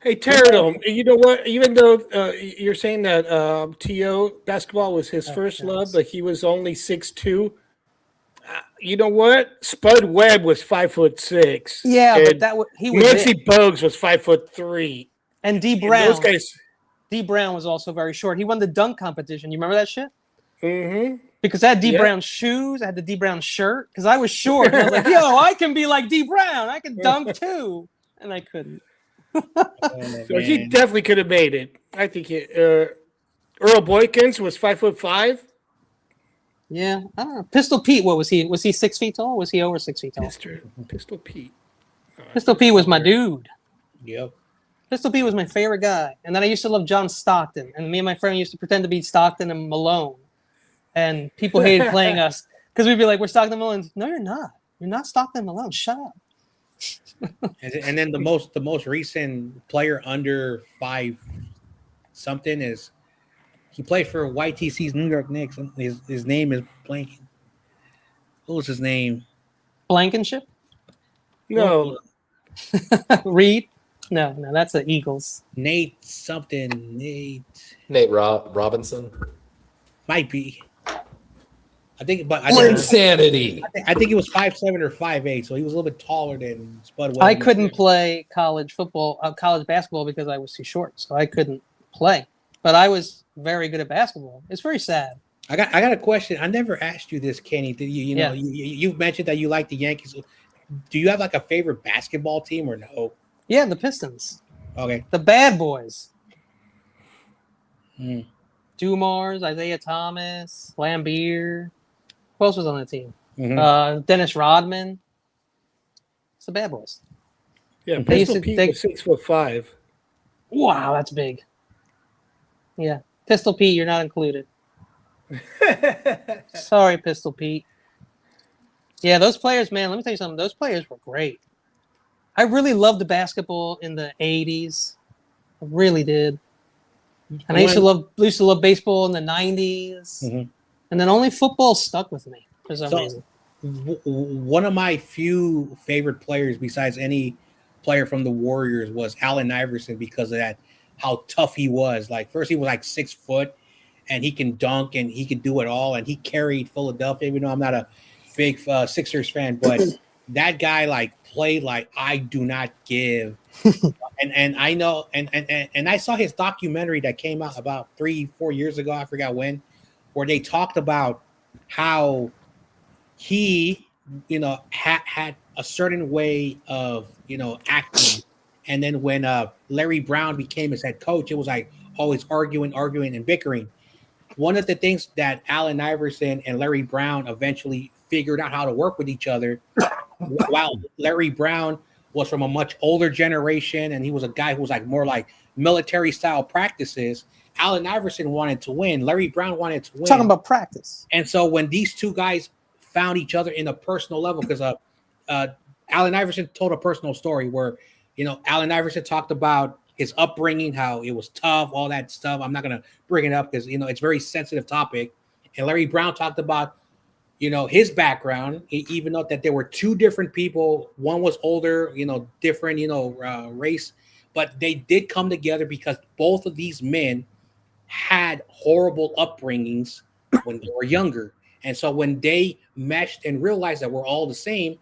Hey, Pterodome, you know what? Even though you're saying that T.O. basketball was his first love, but he was only 6'2", You know what? Spud Webb was 5'6". Yeah, but he was Muncie it. Bogues was 5'3". And D And Brown. those guys. D Brown was also very short. He won the dunk competition. You remember that shit? Mm-hmm. Because I had D Yeah. Brown shoes, I had the D Brown shirt. Because I was short. And I was like, yo, I can be like D Brown. I can dunk too. And I couldn't. So he definitely could have made it. I think Earl Boykins was 5'5". Yeah, I don't know. Pistol Pete, what was he? Was he 6 feet tall? Was he over 6 feet tall? Pistol Pete. Pistol Pete was my dude. Yep. Pistol Pete was my favorite guy. And then I used to love John Stockton. And me and my friend used to pretend to be Stockton and Malone. And people hated playing us because we'd be like, we're Stockton and Malone. No, you're not. You're not Stockton and Malone. Shut up. And then the most recent player under 5 something is he played for YTC's New York Knicks. His name is blanking. What was his name? Blankenship? No. Reed? No, that's the Eagles. Nate something. Nate Robinson. Might be. I think, but Insanity. I think he was 5'7" or 5'8", so he was a little bit taller than Spud Webb. I couldn't play college basketball because I was too short, so I couldn't play. But I was very good at basketball. It's very sad. I got a question. I never asked you this, Kenny. Did you've mentioned that you like the Yankees. Do you have like a favorite basketball team or no? Yeah, the Pistons. Okay. The Bad Boys. Hmm. Dumars, Isaiah Thomas, Lambeer. Who else was on the team? Mm-hmm. Dennis Rodman. It's the Bad Boys. Yeah, Pistol Pete was 6'5". Wow, that's big. Yeah. Pistol Pete, you're not included. Sorry, Pistol Pete. Yeah, those players, man, let me tell you something. Those players were great. I really loved the basketball in the 80s. I really did. And I used to love baseball in the 90s. Mm-hmm. And then only football stuck with me for some reason. One of my few favorite players besides any player from the Warriors was Allen Iverson because of that, how tough he was. Like, first he was like 6 foot and he can dunk and he could do it all. And he carried Philadelphia, even though I'm not a big Sixers fan, but that guy like played like I do not give. and I know, and I saw his documentary that came out about 3-4 years ago. I forgot when, where they talked about how he, had a certain way of, acting. And then when Larry Brown became his head coach, it was like always arguing and bickering. One of the things that Allen Iverson and Larry Brown eventually figured out how to work with each other, while Larry Brown was from a much older generation and he was a guy who was like more like military style practices, Allen Iverson wanted to win. Larry Brown wanted to win. Talking about practice. And so when these two guys found each other in a personal level, because Allen Iverson told a personal story where, Allen Iverson talked about his upbringing, how it was tough, all that stuff. I'm not going to bring it up because, it's a very sensitive topic. And Larry Brown talked about, his background, even though that there were two different people. One was older, different, race, but they did come together because both of these men had horrible upbringings when they were younger. And so when they meshed and realized that we're all the same,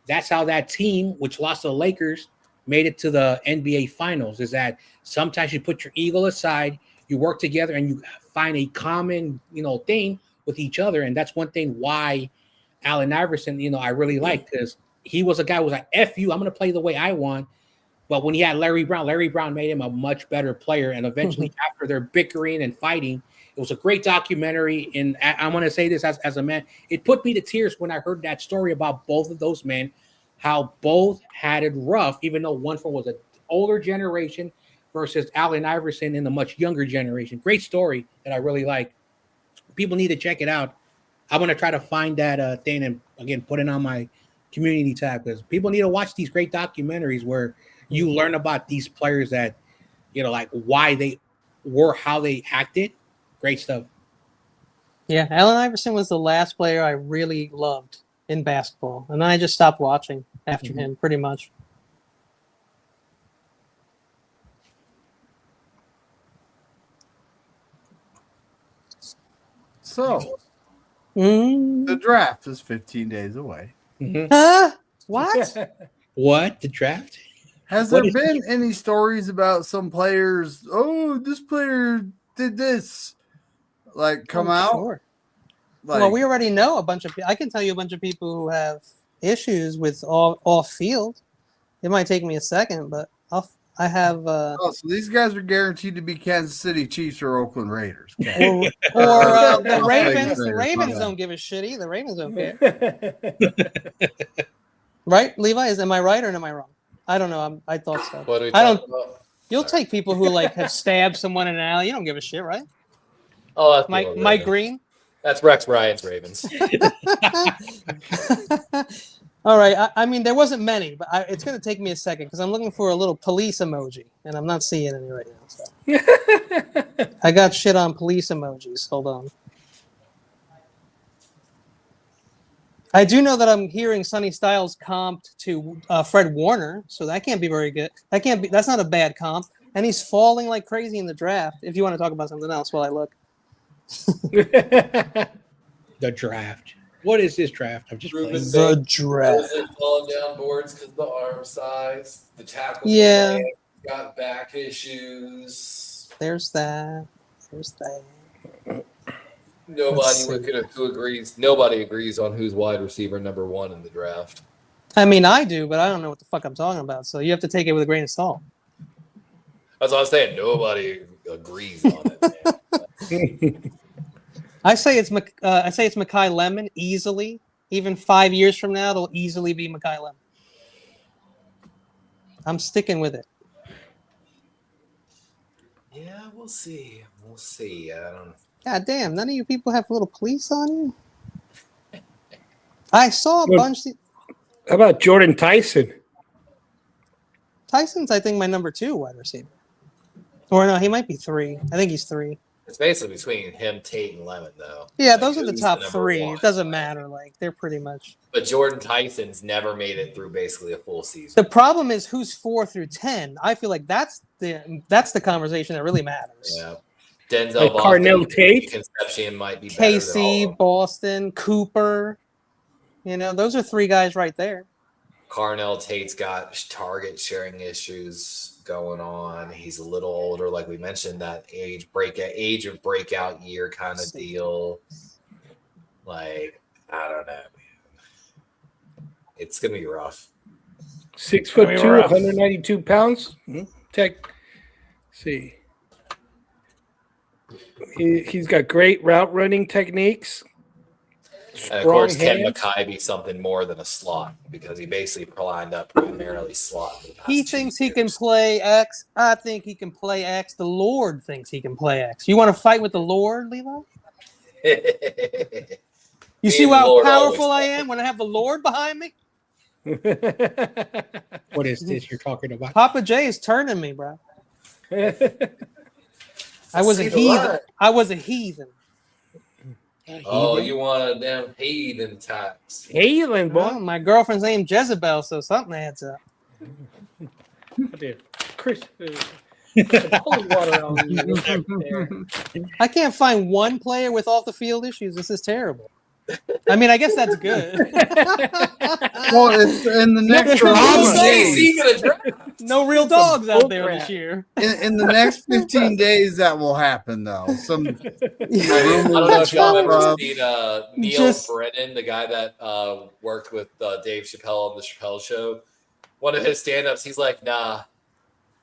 that's how that team, which lost to the Lakers, made it to the NBA Finals. Is that sometimes you put your ego aside, you work together, and you find a common, thing with each other. And that's one thing why Allen Iverson, I really liked, because he was a guy who was like, F you, I'm going to play the way I want. But when he had Larry Brown made him a much better player. And eventually, after their bickering and fighting, it was a great documentary. And I want to say this as a man, it put me to tears when I heard that story about both of those men, how both had it rough, even though one was an older generation versus Allen Iverson in the much younger generation. Great story that I really like. People need to check it out. I'm going to try to find that thing and, again, put it on my community tab, because people need to watch these great documentaries where you learn about these players that, like why they were, how they acted. Great stuff. Yeah, Allen Iverson was the last player I really loved in basketball. And then I just stopped watching after him, pretty much. So, Mm. the draft is 15 days away. Huh? What? What? The draft? Has there been any stories about some players? Oh, this player did this. Like come out. Sure. Like, Well, we already know a bunch of. I can tell you a bunch of people who have issues with off field. It might take me a second, but I have. so these guys are guaranteed to be Kansas City Chiefs or Oakland Raiders. Okay. or the Ravens. The Ravens don't give a shit either. The Ravens don't care. Right, Levi? Am I right or am I wrong? I don't know. I thought so. What are we talking about? You'll take people who like have stabbed someone in an alley. You don't give a shit, right? Oh, that's Mike Green. That's Rex Ryan's Ravens. All right. I mean, there wasn't many, but it's going to take me a second because I'm looking for a little police emoji, and I'm not seeing any right now. So. I got shit on police emojis. Hold on. I do know that I'm hearing Sonny Styles comped to Fred Warner, so that can't be very good. That's not a bad comp. And he's falling like crazy in the draft. If you want to talk about something else while I look. The draft. What is this draft? I'm just playing. The draft. Wasn't falling down boards because of the arm size. The tackle. Yeah. Got back issues. There's that. Nobody agrees on who's wide receiver number 1 in the draft. I mean, I do, but I don't know what the fuck I'm talking about. So you have to take it with a grain of salt. That's what I was saying. Nobody agrees on it. Man. I say it's Mekhi Lemon easily. Even 5 years from now, it'll easily be Mekhi Lemon. I'm sticking with it. Yeah, we'll see. I don't. God damn! None of you people have little police on you. I saw a bunch. How about Jordan Tyson? Tyson's, I think, my number 2 wide receiver. Or no, he might be 3. I think he's 3. It's basically between him, Tate, and Lemon, though. Yeah, those are the who's top number 3. 1? It doesn't matter. Like they're pretty much. But Jordan Tyson's never made it through basically a full season. The problem is who's 4 through 10. I feel like that's the conversation that really matters. Yeah. Denzel, like Carnell Tate, Conception might be better KC, Boston, Cooper. You know, those are 3 guys right there. Carnell Tate's got target sharing issues going on. He's a little older, like we mentioned, that age of breakout year kind of deal. Like, I don't know, man. It's gonna be rough. 6'2", 192 pounds. See. He's got great route running techniques. And of course, can Mekhi be something more than a slot because he basically lined up primarily slot. He thinks he can play X. I think he can play X. The Lord thinks he can play X. You want to fight with the Lord, Levi? You see how powerful I am when I have the Lord behind me? What is this you're talking about? Papa J is turning me, bro. I was a heathen. I was a heathen. Oh, you want a damn heathen tax. Heathen, boy. Well, my girlfriend's name Jezebel, so something adds up. Chris, holy water on you. I can't find one player with off the field issues. This is terrible. I mean, I guess that's good. Well, it's in the next no real dogs out there this year. In the next 15 days, that will happen, though. I don't know if y'all ever seen Neil Brennan, the guy that worked with Dave Chappelle on the Chappelle Show. One of his stand-ups, he's like, nah,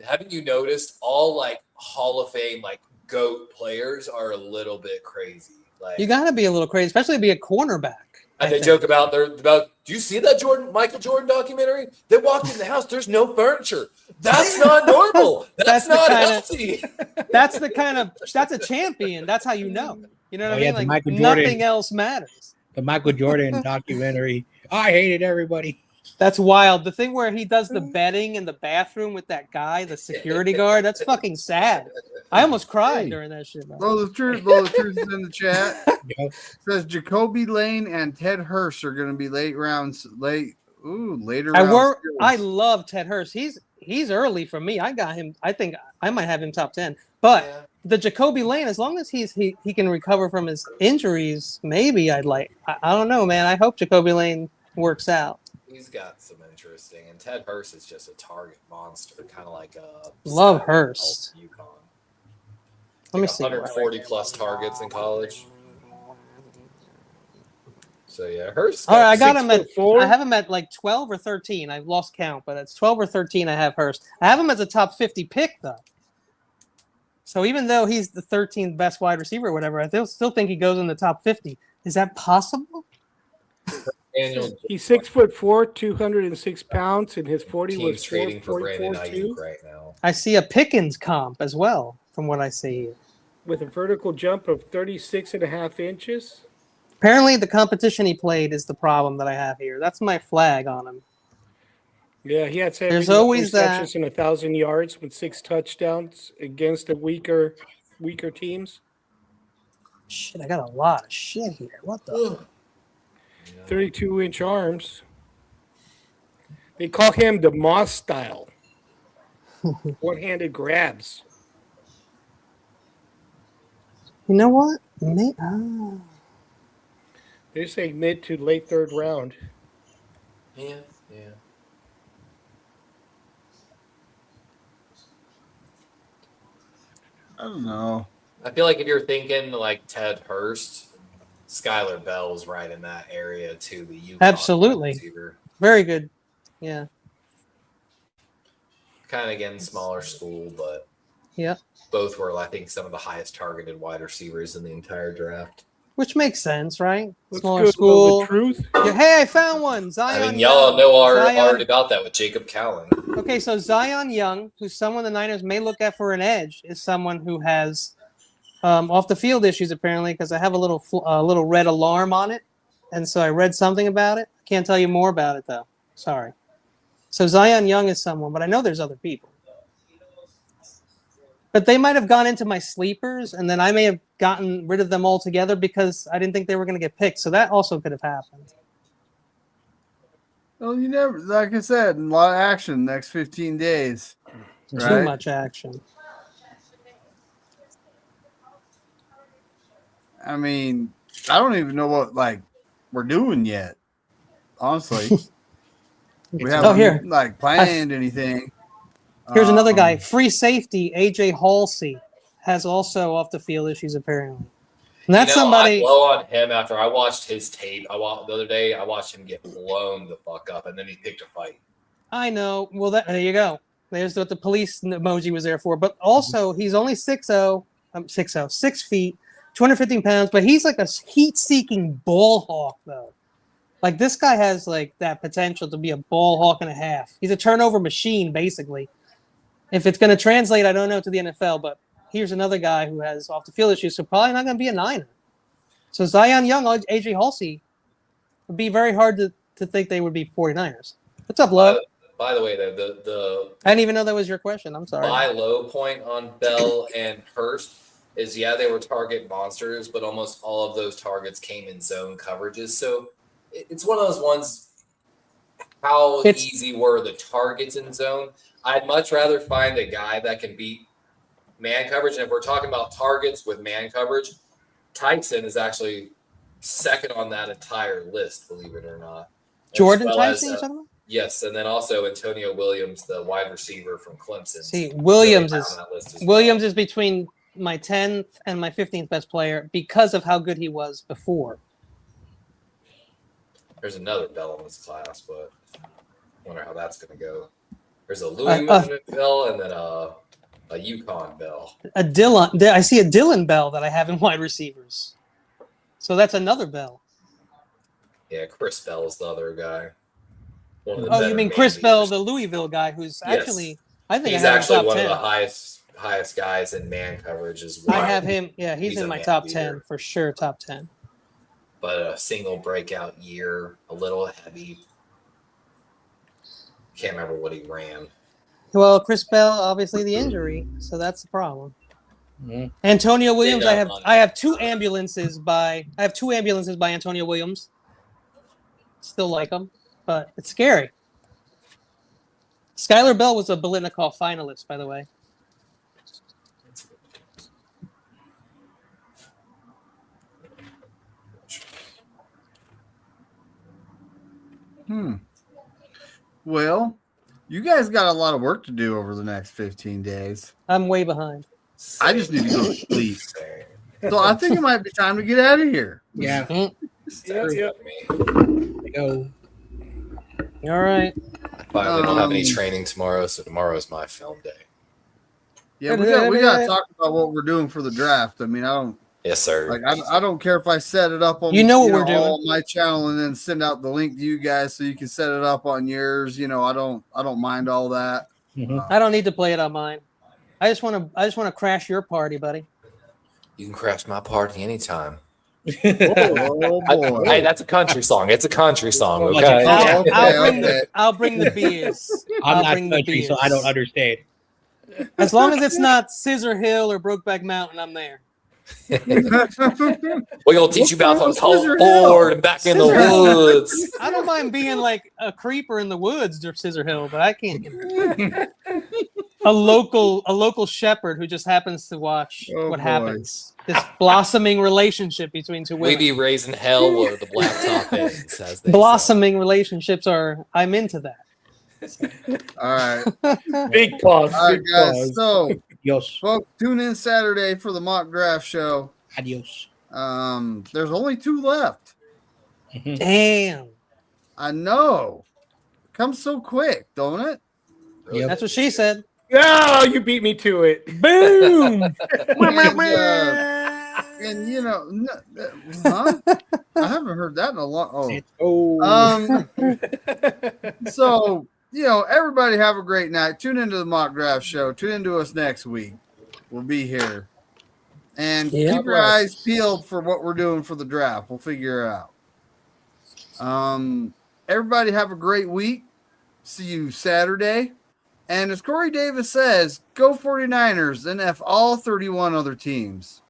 haven't you noticed all like Hall of Fame, like GOAT players are a little bit crazy. Like, you got to be a little crazy, especially to be a cornerback. And they joke about do you see that Michael Jordan documentary? They walked in the house, there's no furniture. That's not normal. That's not healthy. That's a champion. That's how you know. You know what I mean? Like Michael nothing Jordan, else matters. The Michael Jordan documentary. I hated everybody. That's wild. The thing where he does the betting in the bathroom with that guy, the security guard, that's fucking sad. I almost cried during that shit. Well, the truth is in the chat. Yep. Says Jacoby Lane and Ted Hurst are going to be later rounds. I love Ted Hurst. he's early for me. I got him. I think I might have him top 10. But the Jacoby Lane, as long as he can recover from his injuries, maybe I'd like. I don't know, man. I hope Jacoby Lane works out. He's got some interesting, and Ted Hurst is just a target monster, kind of like a love Hurst. UConn. Let me see. 140 plus targets in college. So yeah, Hurst. All right, I got him at. I have him at like 12 or 13. I've lost count, but it's 12 or 13. I have Hurst. I have him as a top 50 pick though. So even though he's the 13th best wide receiver or whatever, I still think he goes in the top 50. Is that possible? He's 6'4", 206 pounds, and his 40 was trading for Brandon 4.42 Ayuk right now. I see a Pickens comp as well, from what I see here. With a vertical jump of 36.5 inches. Apparently, the competition he played is the problem that I have here. That's my flag on him. Yeah, he had 7 There's always receptions and 1,000 yards with 6 touchdowns against the weaker teams. Shit, I got a lot of shit here. What the? 32-inch arms. They call him the Moss style. One-handed grabs. You know what? They say mid to late 3rd round. Yeah. I don't know. I feel like if you're thinking like Ted Hurst, Skylar Bell's right in that area too. The UConn Absolutely. receiver. Very good. Yeah. Kind of again smaller school, but yeah, both were I think some of the highest targeted wide receivers in the entire draft. Which makes sense, right? Let's Smaller go school. The truth. Yeah, hey, I found one. Zion. I mean, y'all Young. know already Zion. about that with Jacob Callan. Okay, so Zion Young, who's someone the Niners may look at for an edge, is someone who has off the field issues apparently, because I have a little red alarm on it, and so I read something about it. I can't tell you more about it though. Sorry. So Zion Young is someone, but I know there's other people. But they might have gone into my sleepers, and then I may have gotten rid of them altogether because I didn't think they were going to get picked. So that also could have happened. Well, you never, like I said, a lot of action next 15 days. Right? Too much action. I mean, I don't even know what we're doing yet. Honestly, we haven't planned anything. Here's another guy, free safety AJ Halsey has also off the field issues apparently. And that's somebody. I blow on him after I watched his tape. The other day I watched him get blown the fuck up, and then he picked a fight. I know. Well, there you go. There's what the police emoji was there for. But also, he's only 6 feet, 215 pounds. But he's like a heat-seeking ball hawk, though. Like this guy has like that potential to be a ball hawk and a half. He's a turnover machine, basically. If it's going to translate, I don't know, to the NFL, but here's another guy who has off-the-field issues, so probably not going to be a Niner. So Zion Young, AJ Halsey, would be very hard to think they would be 49ers. What's up, Lo? By the way, the I didn't even know that was your question. I'm sorry. My low point on Bell and Hurst is, they were target monsters, but almost all of those targets came in zone coverages. So it's one of those ones, how easy were the targets in zone? I'd much rather find a guy that can beat man coverage. And if we're talking about targets with man coverage, Tyson is actually second on that entire list, believe it or not. Jordan Tyson? Yes, and then also Antonio Williams, the wide receiver from Clemson. See, Williams is between my 10th and my 15th best player because of how good he was before. There's another Bell in this class, but I wonder how that's going to go. There's a Louis Bell and then a UConn Bell. I see a Dylan Bell that I have in wide receivers. So that's another Bell. Yeah, Chris Bell is the other guy. Oh, you mean Chris Bell, the Louisville guy, who's actually, I think he's actually one of the highest guys in man coverage as well. I have him. Yeah, he's in my top 10 for sure, top 10. But a single breakout year, a little heavy. Can't remember what he ran. Well, Chris Bell, obviously the injury, so that's the problem. Mm-hmm. Antonio Williams, I have two ambulances by Antonio Williams. Still like him, but it's scary. Skylar Bell was a Biletnikoff finalist, by the way. Well, you guys got a lot of work to do over the next 15 days. I'm way behind. I just need to go to sleep. So I think it might be time to get out of here. Yeah. Yep. Go. All right. I finally don't have any training tomorrow, so tomorrow is my film day. Yeah, we got to talk about what we're doing for the draft. I mean, I don't. Yes, sir. Like I don't care if I set it up on what we're doing on my channel and then send out the link to you guys so you can set it up on yours. I don't mind all that. I don't need to play it on mine. I just want to crash your party, buddy. You can crash my party anytime. Oh boy. Hey, that's a country song. It's a country song. Oh, Okay. I'll bring the beers. I'm bring not the country, so I don't understand. As long as it's not Scissor Hill or Brokeback Mountain, I'm there. We're gonna teach you about the Scissor board and back in the woods. I don't mind being like a creeper in the woods or Scissor Hill, but I can't. A local shepherd who just happens to watch what happens. This blossoming relationship between two women. We be raising hell where the blacktop is. As they Blossoming relationships I'm into that. All right. Big pause. All right, Big guys. pause. So, Adios. folks, tune in Saturday for the mock draft show. Adios. There's only 2 left. Damn. I know. Comes so quick, don't it? Yep. That's what she said. Oh, you beat me to it. Boom. And huh? I haven't heard that in a long. So everybody have a great night. Tune into the mock draft show. Tune into us next week. We'll be here, and keep your eyes peeled for what we're doing for the draft. We'll figure it out. Everybody have a great week. See you Saturday. And as Corey Davis says, go 49ers and F all 31 other teams.